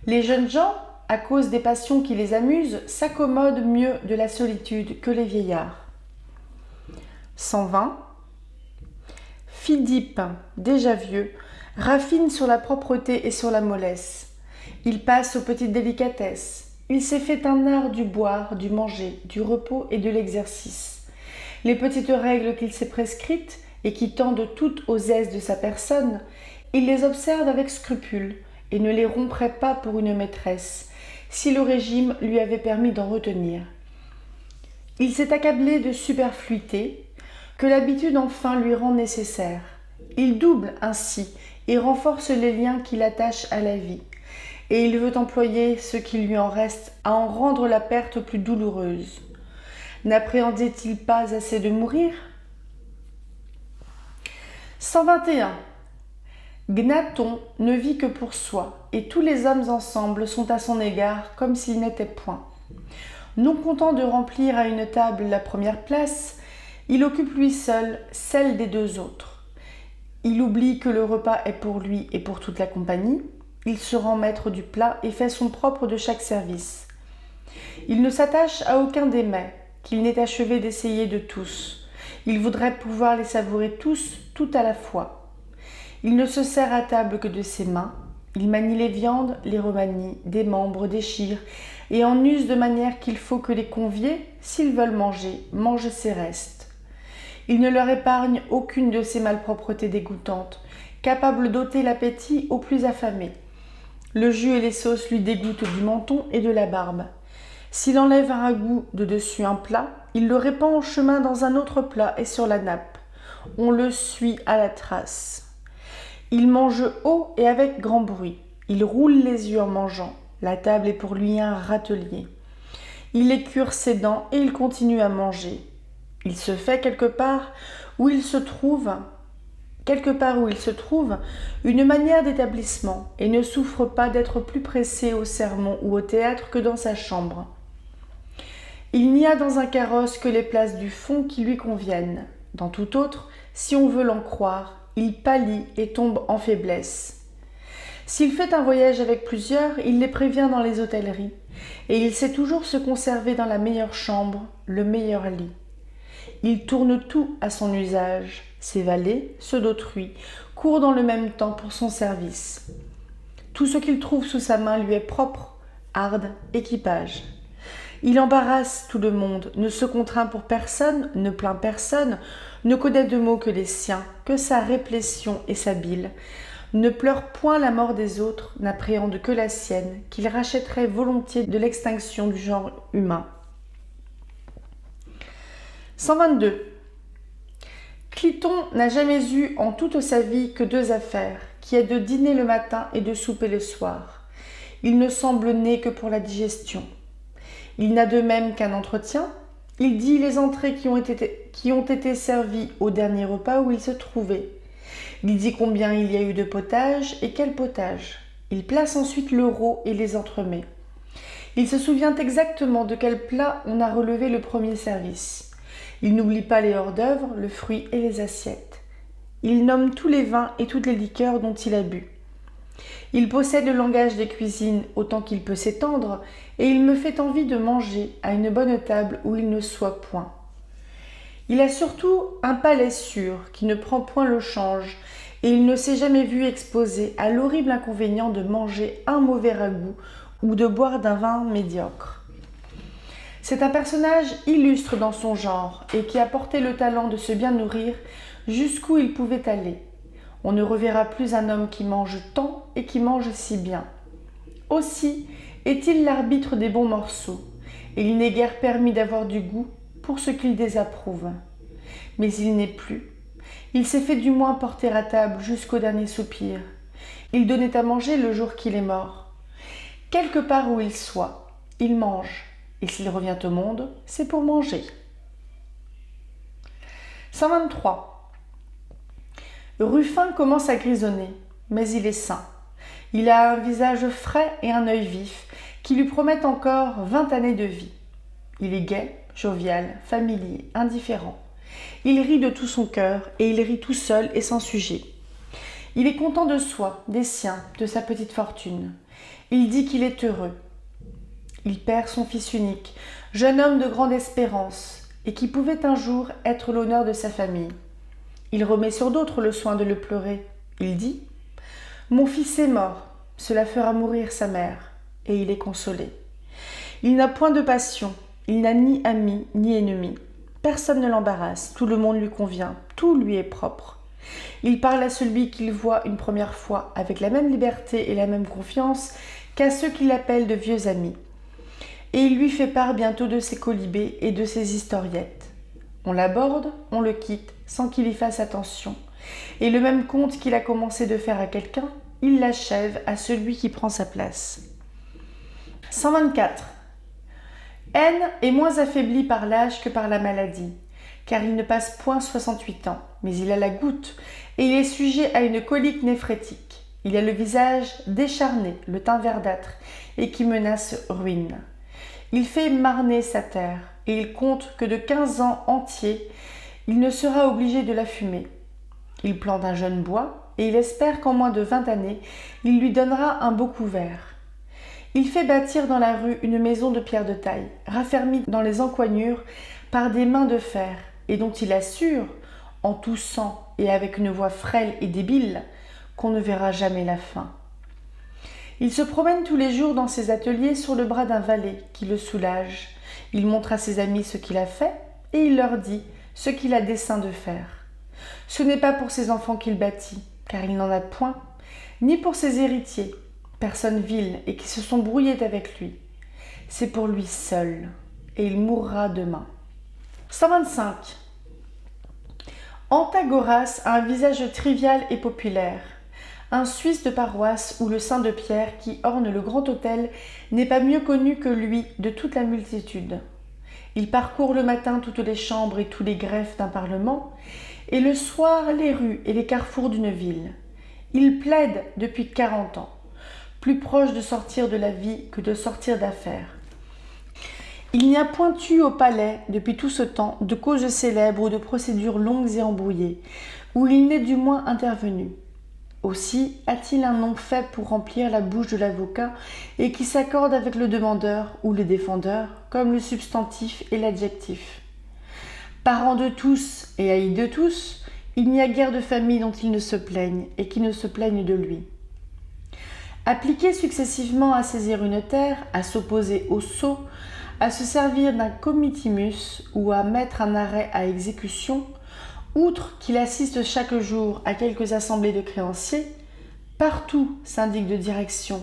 Les jeunes gens, à cause des passions qui les amusent, s'accommodent mieux de la solitude que les vieillards. 120. Phidippe, déjà vieux, raffine sur la propreté et sur la mollesse. Il passe aux petites délicatesses. Il s'est fait un art du boire, du manger, du repos et de l'exercice. Les petites règles qu'il s'est prescrites et qui tendent toutes aux aises de sa personne, il les observe avec scrupule et ne les romprait pas pour une maîtresse, si le régime lui avait permis d'en retenir. Il s'est accablé de superfluité, que l'habitude enfin lui rend nécessaire. Il double ainsi et renforce les liens qui l'attachent à la vie, et il veut employer ce qui lui en reste à en rendre la perte plus douloureuse. N'appréhendait-il pas assez de mourir ? 121. Gnaton ne vit que pour soi, et tous les hommes ensemble sont à son égard comme s'il n'était point. Non content de remplir à une table la première place, il occupe lui seul celle des deux autres. Il oublie que le repas est pour lui et pour toute la compagnie. Il se rend maître du plat et fait son propre de chaque service. Il ne s'attache à aucun des mets, qu'il n'ait achevé d'essayer de tous. Il voudrait pouvoir les savourer tous, tout à la fois. Il ne se sert à table que de ses mains. Il manie les viandes, les remanie, démembre, déchire, et en use de manière qu'il faut que les conviés, s'ils veulent manger, mangent ses restes. Il ne leur épargne aucune de ces malpropretés dégoûtantes, capable d'ôter l'appétit aux plus affamés. Le jus et les sauces lui dégoûtent du menton et de la barbe. S'il enlève un ragoût de dessus un plat, il le répand en chemin dans un autre plat et sur la nappe. On le suit à la trace. Il mange haut et avec grand bruit. Il roule les yeux en mangeant. La table est pour lui un râtelier. Il écure ses dents et il continue à manger. Il se fait quelque part où il se trouve une manière d'établissement et ne souffre pas d'être plus pressé au sermon ou au théâtre que dans sa chambre. Il n'y a dans un carrosse que les places du fond qui lui conviennent. Dans tout autre, si on veut l'en croire, il pâlit et tombe en faiblesse. S'il fait un voyage avec plusieurs, il les prévient dans les hôtelleries, et il sait toujours se conserver dans la meilleure chambre, le meilleur lit. Il tourne tout à son usage. Ses valets, ceux d'autrui, courent dans le même temps pour son service. Tout ce qu'il trouve sous sa main lui est propre, harde, équipage. Il embarrasse tout le monde, ne se contraint pour personne, ne plaint personne, ne connaît de mots que les siens, que sa réplétion et sa bile, ne pleure point la mort des autres, n'appréhende que la sienne, qu'il rachèterait volontiers de l'extinction du genre humain. 122. Cliton n'a jamais eu en toute sa vie que 2 affaires, qui est de dîner le matin et de souper le soir. Il ne semble né que pour la digestion. Il n'a de même qu'un entretien. Il dit les entrées qui ont été servies au dernier repas où il se trouvait. Il dit combien il y a eu de potage et quel potage. Il place ensuite le rôt et les entremets. Il se souvient exactement de quel plat on a relevé le premier service. Il n'oublie pas les hors-d'œuvre, le fruit et les assiettes. Il nomme tous les vins et toutes les liqueurs dont il a bu. Il possède le langage des cuisines autant qu'il peut s'étendre, et il me fait envie de manger à une bonne table où il ne soit point. Il a surtout un palais sûr qui ne prend point le change, et il ne s'est jamais vu exposé à l'horrible inconvénient de manger un mauvais ragoût ou de boire d'un vin médiocre. C'est un personnage illustre dans son genre et qui a porté le talent de se bien nourrir jusqu'où il pouvait aller. On ne reverra plus un homme qui mange tant et qui mange si bien. Aussi est-il l'arbitre des bons morceaux, et il n'est guère permis d'avoir du goût pour ce qu'il désapprouve. Mais il n'est plus. Il s'est fait du moins porter à table jusqu'au dernier soupir. Il donnait à manger le jour qu'il est mort. Quelque part où il soit, il mange. Et s'il revient au monde, c'est pour manger. 123. Ruffin commence à grisonner, mais il est sain. Il a un visage frais et un œil vif qui lui promettent encore 20 années de vie. Il est gai, jovial, familier, indifférent. Il rit de tout son cœur et il rit tout seul et sans sujet. Il est content de soi, des siens, de sa petite fortune. Il dit qu'il est heureux. Il perd son fils unique, jeune homme de grande espérance, et qui pouvait un jour être l'honneur de sa famille. Il remet sur d'autres le soin de le pleurer. Il dit « Mon fils est mort, cela fera mourir sa mère. » Et il est consolé. Il n'a point de passion, il n'a ni ami ni ennemi. Personne ne l'embarrasse, tout le monde lui convient, tout lui est propre. Il parle à celui qu'il voit une première fois avec la même liberté et la même confiance qu'à ceux qui l'appellent de vieux amis. Et il lui fait part bientôt de ses colibés et de ses historiettes. On l'aborde, on le quitte, sans qu'il y fasse attention. Et le même conte qu'il a commencé de faire à quelqu'un, il l'achève à celui qui prend sa place. 124. N est moins affaibli par l'âge que par la maladie, car il ne passe point 68 ans, mais il a la goutte, et il est sujet à une colique néphrétique. Il a le visage décharné, le teint verdâtre, et qui menace ruine. Il fait marner sa terre, et il compte que de 15 ans entiers, il ne sera obligé de la fumer. Il plante un jeune bois, et il espère qu'en moins de 20 années, il lui donnera un beau couvert. Il fait bâtir dans la rue une maison de pierre de taille, raffermie dans les encoignures par des mains de fer, et dont il assure, en toussant et avec une voix frêle et débile, qu'on ne verra jamais la fin. Il se promène tous les jours dans ses ateliers sur le bras d'un valet qui le soulage. Il montre à ses amis ce qu'il a fait et il leur dit ce qu'il a dessein de faire. Ce n'est pas pour ses enfants qu'il bâtit, car il n'en a point, ni pour ses héritiers, personnes viles et qui se sont brouillés avec lui. C'est pour lui seul, et il mourra demain. 125. Antagoras a un visage trivial et populaire. Un Suisse de paroisse ou le saint de Pierre qui orne le grand autel n'est pas mieux connu que lui de toute la multitude. Il parcourt le matin toutes les chambres et tous les greffes d'un parlement, et le soir les rues et les carrefours d'une ville. Il plaide depuis 40 ans, plus proche de sortir de la vie que de sortir d'affaires. Il n'y a point eu au palais, depuis tout ce temps, de causes célèbres ou de procédures longues et embrouillées, où il n'est du moins intervenu. Aussi a-t-il un nom fait pour remplir la bouche de l'avocat et qui s'accorde avec le demandeur ou le défendeur, comme le substantif et l'adjectif. Parent de tous et haï de tous, il n'y a guère de famille dont il ne se plaigne et qui ne se plaigne de lui. Appliquer successivement à saisir une terre, à s'opposer au sceau, à se servir d'un comitimus ou à mettre un arrêt à exécution, outre qu'il assiste chaque jour à quelques assemblées de créanciers, partout syndic de direction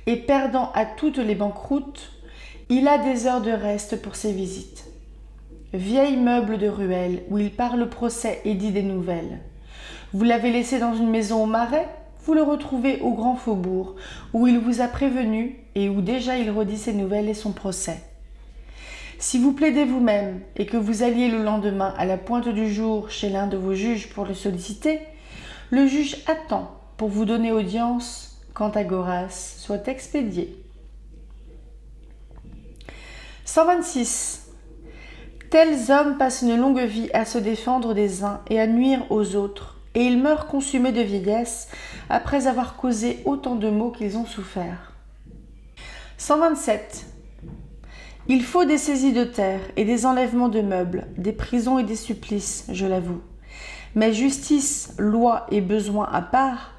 et perdant à toutes les banqueroutes, il a des heures de reste pour ses visites. Vieil meuble de ruelle où il parle procès et dit des nouvelles. Vous l'avez laissé dans une maison au Marais, vous le retrouvez au grand faubourg, où il vous a prévenu et où déjà il redit ses nouvelles et son procès. Si vous plaidez vous-même et que vous alliez le lendemain à la pointe du jour chez l'un de vos juges pour le solliciter, le juge attend pour vous donner audience quand Agoras soit expédié. 126. Tels hommes passent une longue vie à se défendre des uns et à nuire aux autres, et ils meurent consumés de vieillesse après avoir causé autant de maux qu'ils ont souffert. 127. Il faut des saisies de terre et des enlèvements de meubles, des prisons et des supplices, je l'avoue. Mais justice, loi et besoin à part,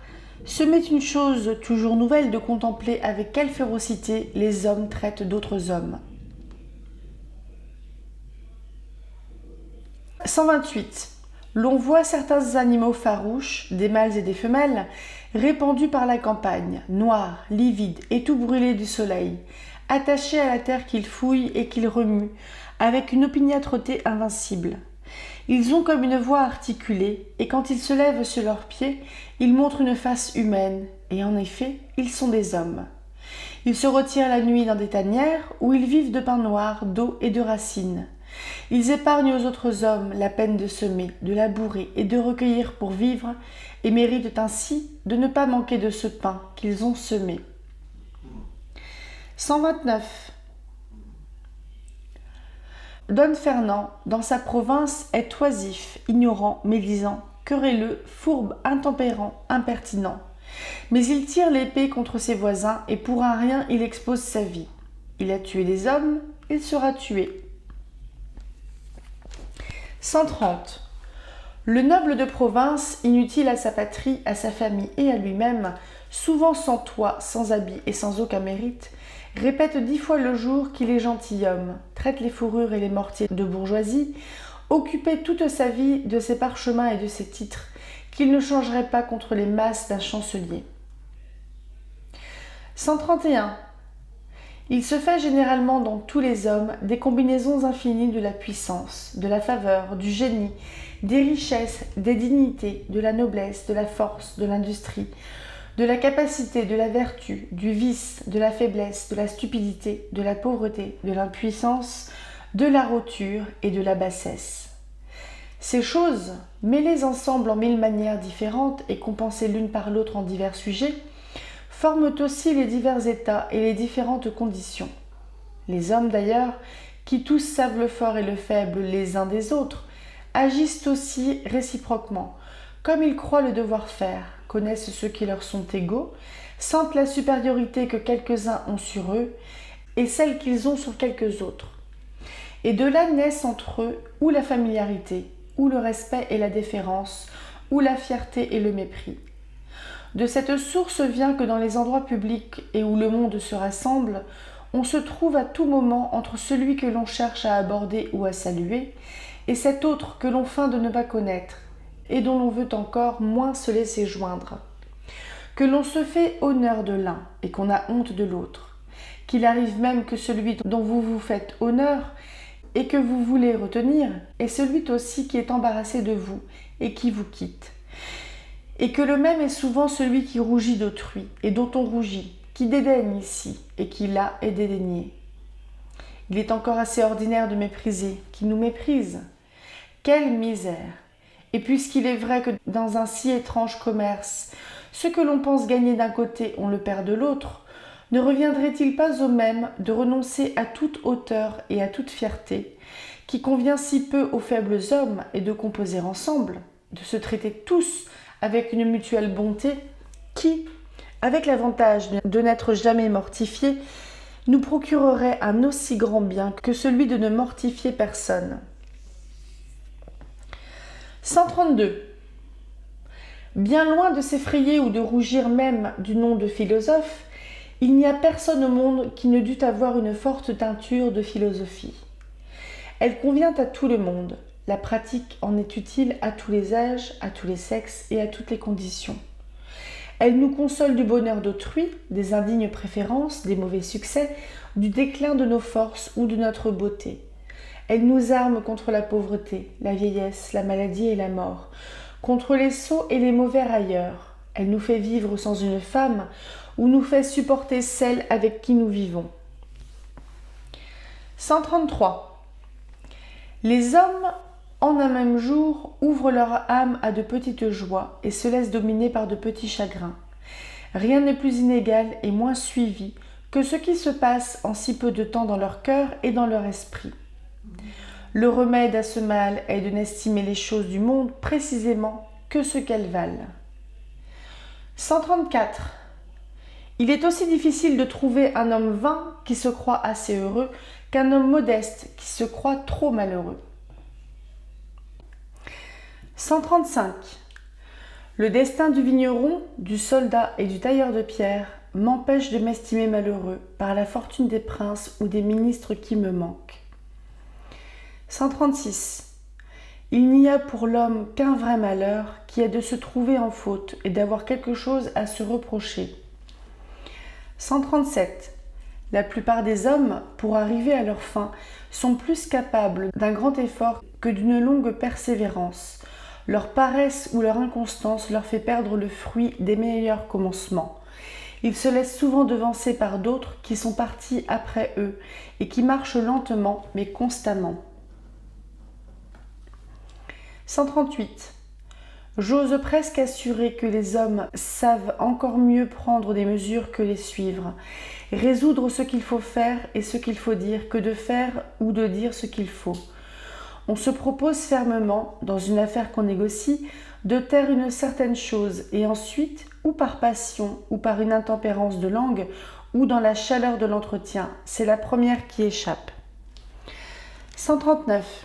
ce m'est une chose toujours nouvelle de contempler avec quelle férocité les hommes traitent d'autres hommes. 128. L'on voit certains animaux farouches, des mâles et des femelles, répandus par la campagne, noirs, livides et tout brûlés du soleil, attachés à la terre qu'ils fouillent et qu'ils remuent, avec une opiniâtreté invincible. Ils ont comme une voix articulée, et quand ils se lèvent sur leurs pieds, ils montrent une face humaine, et en effet, ils sont des hommes. Ils se retirent la nuit dans des tanières, où ils vivent de pain noir, d'eau et de racines. Ils épargnent aux autres hommes la peine de semer, de labourer et de recueillir pour vivre, et méritent ainsi de ne pas manquer de ce pain qu'ils ont semé. 129. Don Fernand, dans sa province, est oisif, ignorant, médisant, querelleux, fourbe, intempérant, impertinent. Mais il tire l'épée contre ses voisins et pour un rien il expose sa vie. Il a tué des hommes, il sera tué. 130. Le noble de province, inutile à sa patrie, à sa famille et à lui-même, souvent sans toit, sans habit et sans aucun mérite, répète 10 fois le jour qu'il est gentilhomme, traite les fourrures et les mortiers de bourgeoisie, occupé toute sa vie de ses parchemins et de ses titres, qu'il ne changerait pas contre les masses d'un chancelier. 131. Il se fait généralement dans tous les hommes des combinaisons infinies de la puissance, de la faveur, du génie, des richesses, des dignités, de la noblesse, de la force, de l'industrie, de la capacité, de la vertu, du vice, de la faiblesse, de la stupidité, de la pauvreté, de l'impuissance, de la roture et de la bassesse. Ces choses, mêlées ensemble en 1000 manières différentes et compensées l'une par l'autre en divers sujets, forment aussi les divers états et les différentes conditions. Les hommes d'ailleurs, qui tous savent le fort et le faible les uns des autres, agissent aussi réciproquement, comme ils croient le devoir faire, connaissent ceux qui leur sont égaux, sentent la supériorité que quelques-uns ont sur eux et celle qu'ils ont sur quelques autres. Et de là naissent entre eux ou la familiarité, ou le respect et la déférence, ou la fierté et le mépris. De cette source vient que dans les endroits publics et où le monde se rassemble, on se trouve à tout moment entre celui que l'on cherche à aborder ou à saluer et cet autre que l'on feint de ne pas connaître, et dont l'on veut encore moins se laisser joindre. Que l'on se fait honneur de l'un, et qu'on a honte de l'autre. Qu'il arrive même que celui dont vous vous faites honneur, et que vous voulez retenir, est celui aussi qui est embarrassé de vous, et qui vous quitte. Et que le même est souvent celui qui rougit d'autrui, et dont on rougit, qui dédaigne ici, et qui là est dédaigné. Il est encore assez ordinaire de mépriser, qui nous méprise. Quelle misère! Et puisqu'il est vrai que dans un si étrange commerce, ce que l'on pense gagner d'un côté, on le perd de l'autre, ne reviendrait-il pas au même de renoncer à toute hauteur et à toute fierté, qui convient si peu aux faibles hommes, et de composer ensemble, de se traiter tous avec une mutuelle bonté, qui, avec l'avantage de n'être jamais mortifié, nous procurerait un aussi grand bien que celui de ne mortifier personne. 132. Bien loin de s'effrayer ou de rougir même du nom de philosophe, il n'y a personne au monde qui ne dût avoir une forte teinture de philosophie. Elle convient à tout le monde. La pratique en est utile à tous les âges, à tous les sexes et à toutes les conditions. Elle nous console du bonheur d'autrui, des indignes préférences, des mauvais succès, du déclin de nos forces ou de notre beauté. Elle nous arme contre la pauvreté, la vieillesse, la maladie et la mort, contre les sots et les mauvais railleurs. Elle nous fait vivre sans une femme ou nous fait supporter celle avec qui nous vivons. 133. Les hommes, en un même jour, ouvrent leur âme à de petites joies et se laissent dominer par de petits chagrins. Rien n'est plus inégal et moins suivi que ce qui se passe en si peu de temps dans leur cœur et dans leur esprit. Le remède à ce mal est de n'estimer les choses du monde précisément que ce qu'elles valent. 134. Il est aussi difficile de trouver un homme vain qui se croit assez heureux qu'un homme modeste qui se croit trop malheureux. 135. Le destin du vigneron, du soldat et du tailleur de pierre m'empêche de m'estimer malheureux par la fortune des princes ou des ministres qui me manquent. 136. Il n'y a pour l'homme qu'un vrai malheur qui est de se trouver en faute et d'avoir quelque chose à se reprocher. 137. La plupart des hommes, pour arriver à leur fin, sont plus capables d'un grand effort que d'une longue persévérance. Leur paresse ou leur inconstance leur fait perdre le fruit des meilleurs commencements. Ils se laissent souvent devancer par d'autres qui sont partis après eux et qui marchent lentement mais constamment. 138. J'ose presque assurer que les hommes savent encore mieux prendre des mesures que les suivre, résoudre ce qu'il faut faire et ce qu'il faut dire que de faire ou de dire ce qu'il faut. On se propose fermement, dans une affaire qu'on négocie, de taire une certaine chose et ensuite, ou par passion, ou par une intempérance de langue, ou dans la chaleur de l'entretien, c'est la première qui échappe. 139.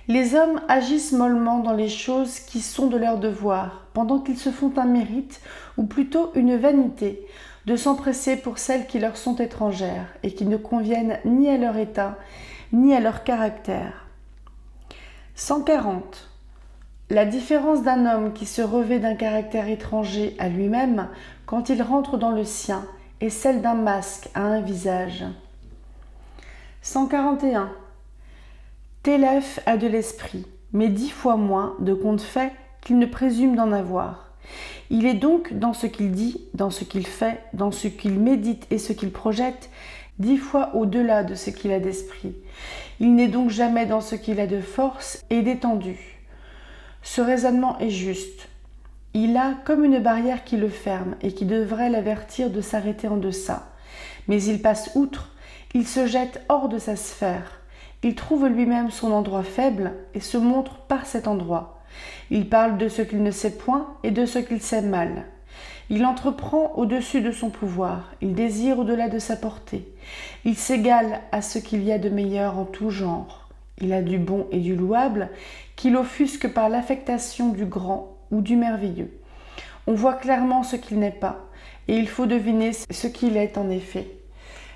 Les hommes agissent mollement dans les choses qui sont de leur devoir, pendant qu'ils se font un mérite, ou plutôt une vanité, de s'empresser pour celles qui leur sont étrangères et qui ne conviennent ni à leur état, ni à leur caractère. 140. La différence d'un homme qui se revêt d'un caractère étranger à lui-même quand il rentre dans le sien est celle d'un masque à un visage. 141. Télèphe a de l'esprit, mais 10 fois moins de conte fait qu'il ne présume d'en avoir. Il est donc dans ce qu'il dit, dans ce qu'il fait, dans ce qu'il médite et ce qu'il projette, 10 fois au-delà de ce qu'il a d'esprit. Il n'est donc jamais dans ce qu'il a de force et d'étendue. Ce raisonnement est juste. Il a comme une barrière qui le ferme et qui devrait l'avertir de s'arrêter en deçà. Mais il passe outre, il se jette hors de sa sphère. Il trouve lui-même son endroit faible et se montre par cet endroit. Il parle de ce qu'il ne sait point et de ce qu'il sait mal. Il entreprend au-dessus de son pouvoir, il désire au-delà de sa portée. Il s'égale à ce qu'il y a de meilleur en tout genre. Il a du bon et du louable qu'il offusque par l'affectation du grand ou du merveilleux. On voit clairement ce qu'il n'est pas, et il faut deviner ce qu'il est en effet.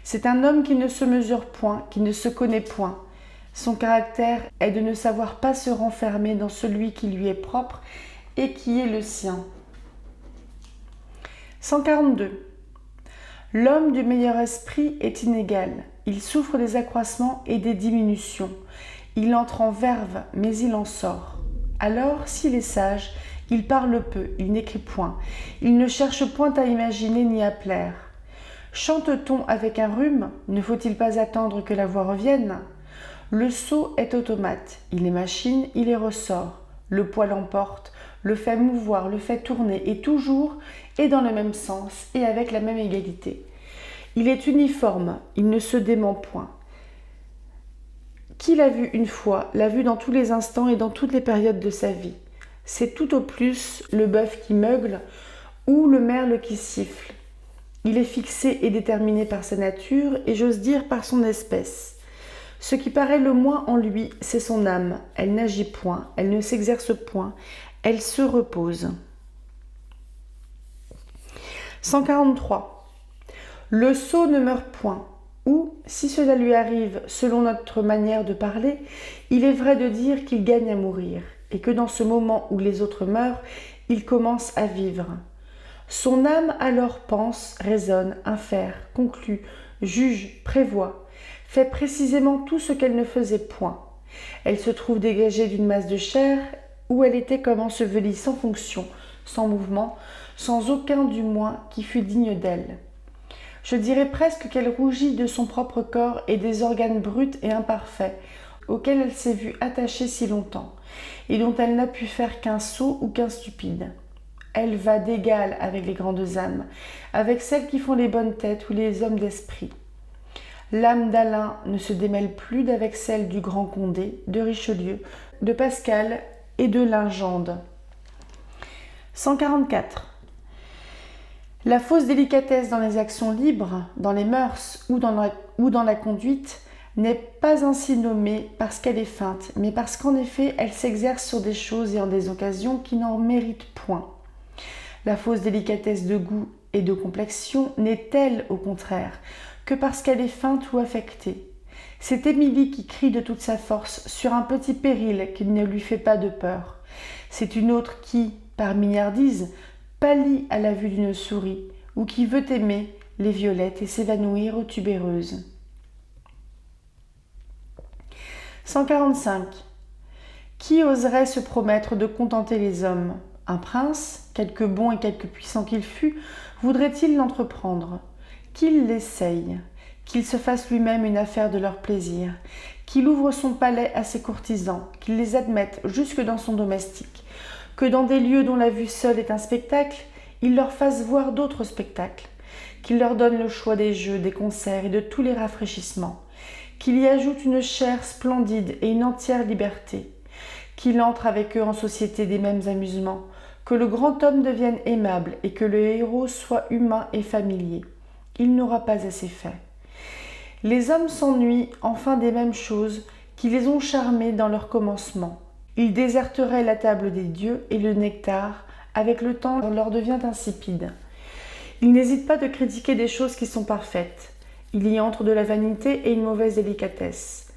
C'est un homme qui ne se mesure point, qui ne se connaît point. Son caractère est de ne savoir pas se renfermer dans celui qui lui est propre et qui est le sien. 142. L'homme du meilleur esprit est inégal. Il souffre des accroissements et des diminutions. Il entre en verve, mais il en sort. Alors, s'il est sage, il parle peu, il n'écrit point. Il ne cherche point à imaginer ni à plaire. Chante-t-on avec un rhume? Ne faut-il pas attendre que la voix revienne? Le sot est automate. Il est machine, il les ressort. Le poids l'emporte, le fait mouvoir, le fait tourner, et toujours, et dans le même sens, et avec la même égalité. Il est uniforme, il ne se dément point. Qui l'a vu une fois, l'a vu dans tous les instants et dans toutes les périodes de sa vie. C'est tout au plus le bœuf qui meugle ou le merle qui siffle. Il est fixé et déterminé par sa nature et j'ose dire par son espèce. Ce qui paraît le moins en lui, c'est son âme. Elle n'agit point, elle ne s'exerce point, elle se repose. 143. Le sot ne meurt point. Ou, si cela lui arrive selon notre manière de parler, il est vrai de dire qu'il gagne à mourir, et que dans ce moment où les autres meurent, il commence à vivre. Son âme alors pense, raisonne, infère, conclut, juge, prévoit, fait précisément tout ce qu'elle ne faisait point. Elle se trouve dégagée d'une masse de chair où elle était comme ensevelie sans fonction, sans mouvement, sans aucun du moins qui fût digne d'elle. Je dirais presque qu'elle rougit de son propre corps et des organes bruts et imparfaits auxquels elle s'est vue attachée si longtemps, et dont elle n'a pu faire qu'un sot ou qu'un stupide. Elle va d'égal avec les grandes âmes, avec celles qui font les bonnes têtes ou les hommes d'esprit. L'âme d'Alain ne se démêle plus d'avec celle du grand Condé, de Richelieu, de Pascal et de Lingende. 144. La fausse délicatesse dans les actions libres, dans les mœurs ou dans la conduite n'est pas ainsi nommée parce qu'elle est feinte, mais parce qu'en effet elle s'exerce sur des choses et en des occasions qui n'en méritent point. La fausse délicatesse de goût et de complexion n'est-elle, au contraire, que parce qu'elle est feinte ou affectée. C'est Émilie qui crie de toute sa force sur un petit péril qui ne lui fait pas de peur. C'est une autre qui, par mignardise, pâlit à la vue d'une souris, ou qui veut aimer les violettes et s'évanouir aux tubéreuses. 145. Qui oserait se promettre de contenter les hommes? Un prince, quelque bon et quelque puissant qu'il fût, voudrait-il l'entreprendre? Qu'il l'essaye, qu'il se fasse lui-même une affaire de leur plaisir, qu'il ouvre son palais à ses courtisans, qu'il les admette jusque dans son domestique, que dans des lieux dont la vue seule est un spectacle, il leur fasse voir d'autres spectacles, qu'il leur donne le choix des jeux, des concerts et de tous les rafraîchissements, qu'il y ajoute une chair splendide et une entière liberté, qu'il entre avec eux en société des mêmes amusements, que le grand homme devienne aimable et que le héros soit humain et familier. Il n'aura pas assez fait. Les hommes s'ennuient enfin des mêmes choses qui les ont charmés dans leur commencement. Ils déserteraient la table des dieux et le nectar, avec le temps, leur devient insipide. Ils n'hésitent pas de critiquer des choses qui sont parfaites. Il y entre de la vanité et une mauvaise délicatesse.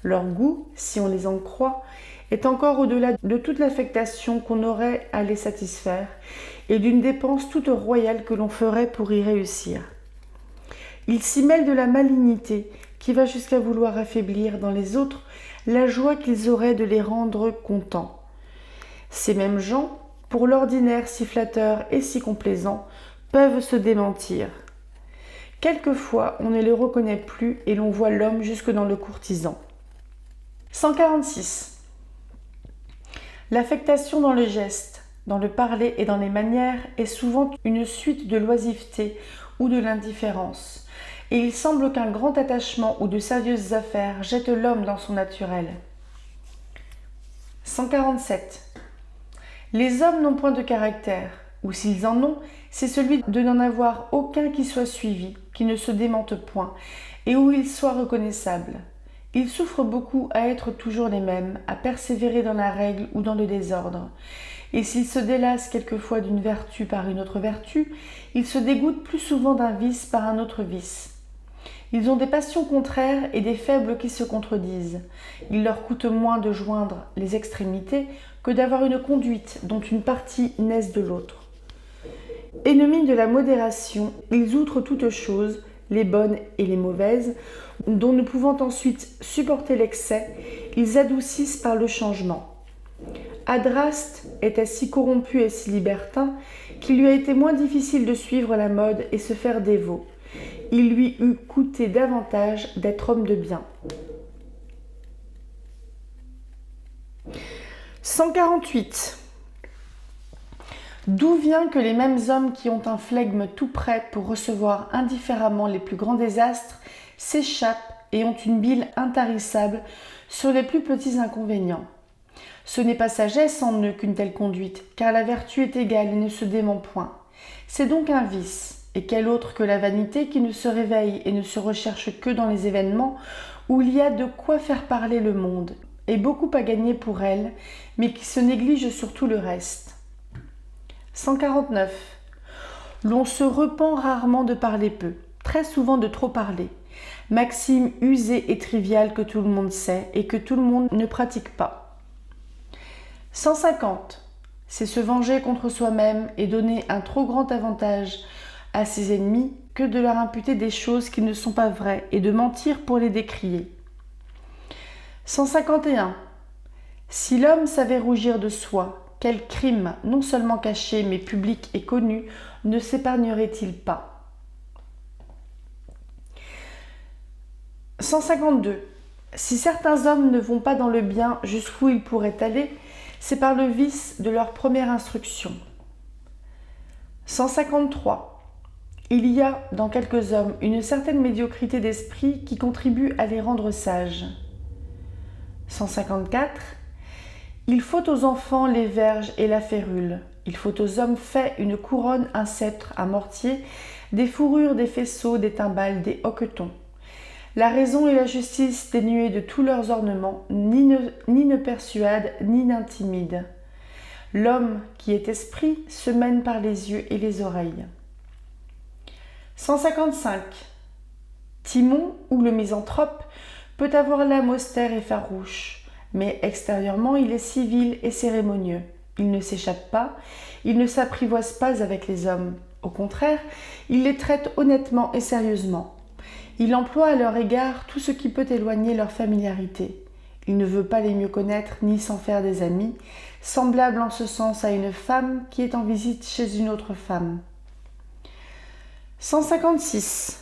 Leur goût, si on les en croit, est encore au-delà de toute l'affectation qu'on aurait à les satisfaire et d'une dépense toute royale que l'on ferait pour y réussir. Ils s'y mêlent de la malignité qui va jusqu'à vouloir affaiblir dans les autres la joie qu'ils auraient de les rendre contents. Ces mêmes gens, pour l'ordinaire si flatteurs et si complaisants, peuvent se démentir. Quelquefois, on ne les reconnaît plus et l'on voit l'homme jusque dans le courtisan. 146. L'affectation dans le geste, dans le parler et dans les manières est souvent une suite de l'oisiveté ou de l'indifférence, et il semble qu'un grand attachement ou de sérieuses affaires jettent l'homme dans son naturel. 147. Les hommes n'ont point de caractère, ou s'ils en ont, c'est celui de n'en avoir aucun qui soit suivi, qui ne se démente point, et où il soit reconnaissable. Ils souffrent beaucoup à être toujours les mêmes, à persévérer dans la règle ou dans le désordre. Et s'ils se délassent quelquefois d'une vertu par une autre vertu, ils se dégoûtent plus souvent d'un vice par un autre vice. Ils ont des passions contraires et des faibles qui se contredisent. Il leur coûte moins de joindre les extrémités que d'avoir une conduite dont une partie naisse de l'autre. Ennemis de la modération, ils outrent toutes choses, les bonnes et les mauvaises, dont ne pouvant ensuite supporter l'excès, ils adoucissent par le changement. Adraste était si corrompu et si libertin qu'il lui a été moins difficile de suivre la mode et se faire dévot. Il lui eût coûté davantage d'être homme de bien. 148. D'où vient que les mêmes hommes qui ont un flegme tout prêt pour recevoir indifféremment les plus grands désastres s'échappent et ont une bile intarissable sur les plus petits inconvénients? Ce n'est pas sagesse en eux qu'une telle conduite, car la vertu est égale et ne se dément point. C'est donc un vice, et quel autre que la vanité qui ne se réveille et ne se recherche que dans les événements où il y a de quoi faire parler le monde, et beaucoup à gagner pour elle, mais qui se néglige sur tout le reste. 149. L'on se repent rarement de parler peu, très souvent de trop parler. Maxime usée et triviale que tout le monde sait et que tout le monde ne pratique pas. 150. C'est se venger contre soi-même et donner un trop grand avantage à ses ennemis que de leur imputer des choses qui ne sont pas vraies et de mentir pour les décrier. 151. Si l'homme savait rougir de soi, quel crime, non seulement caché mais public et connu, ne s'épargnerait-il pas? 152. Si certains hommes ne vont pas dans le bien jusqu'où ils pourraient aller, c'est par le vice de leur première instruction. 153. Il y a dans quelques hommes une certaine médiocrité d'esprit qui contribue à les rendre sages. 154. Il faut aux enfants les verges et la férule. Il faut aux hommes faits une couronne, un sceptre, un mortier, des fourrures, des faisceaux, des timbales, des hoquetons. La raison et la justice dénuées de tous leurs ornements, ni ne persuadent, ni n'intimident. L'homme qui est esprit se mène par les yeux et les oreilles. 155. Timon, ou le misanthrope, peut avoir l'âme austère et farouche, mais extérieurement il est civil et cérémonieux. Il ne s'échappe pas, il ne s'apprivoise pas avec les hommes. Au contraire, il les traite honnêtement et sérieusement. Il emploie à leur égard tout ce qui peut éloigner leur familiarité. Il ne veut pas les mieux connaître ni s'en faire des amis, semblable en ce sens à une femme qui est en visite chez une autre femme. 156.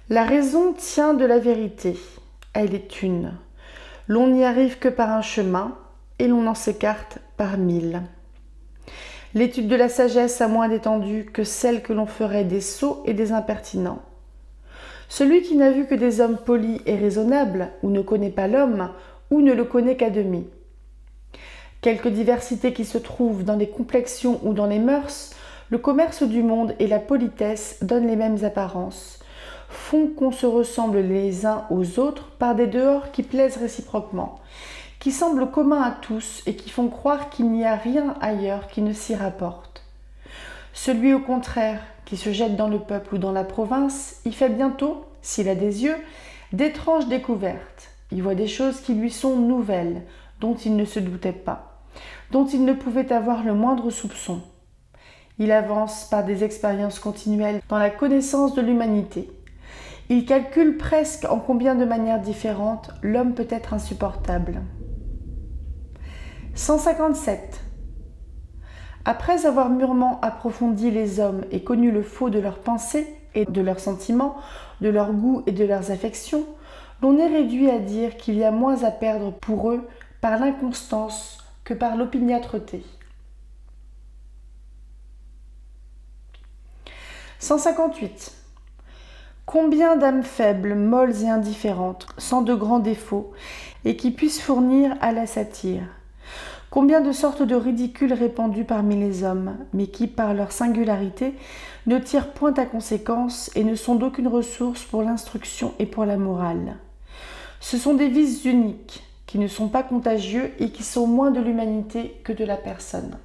La raison tient de la vérité. Elle est une. L'on n'y arrive que par un chemin, et l'on en s'écarte par 1000. L'étude de la sagesse a moins d'étendue que celle que l'on ferait des sots et des impertinents. Celui qui n'a vu que des hommes polis et raisonnables, ou ne connaît pas l'homme, ou ne le connaît qu'à demi. Quelque diversité qui se trouve dans les complexions ou dans les mœurs, le commerce du monde et la politesse donnent les mêmes apparences, font qu'on se ressemble les uns aux autres par des dehors qui plaisent réciproquement, qui semblent communs à tous et qui font croire qu'il n'y a rien ailleurs qui ne s'y rapporte. Celui au contraire, qui se jette dans le peuple ou dans la province, y fait bientôt, s'il a des yeux, d'étranges découvertes. Il voit des choses qui lui sont nouvelles, dont il ne se doutait pas, dont il ne pouvait avoir le moindre soupçon. Il avance par des expériences continuelles dans la connaissance de l'humanité. Il calcule presque en combien de manières différentes l'homme peut être insupportable. 157. Après avoir mûrement approfondi les hommes et connu le faux de leurs pensées et de leurs sentiments, de leurs goûts et de leurs affections, l'on est réduit à dire qu'il y a moins à perdre pour eux par l'inconstance que par l'opiniâtreté. 158. Combien d'âmes faibles, molles et indifférentes, sans de grands défauts, et qui puissent fournir à la satire. Combien de sortes de ridicules répandus parmi les hommes, mais qui, par leur singularité, ne tirent point à conséquence et ne sont d'aucune ressource pour l'instruction et pour la morale. Ce sont des vices uniques, qui ne sont pas contagieux et qui sont moins de l'humanité que de la personne.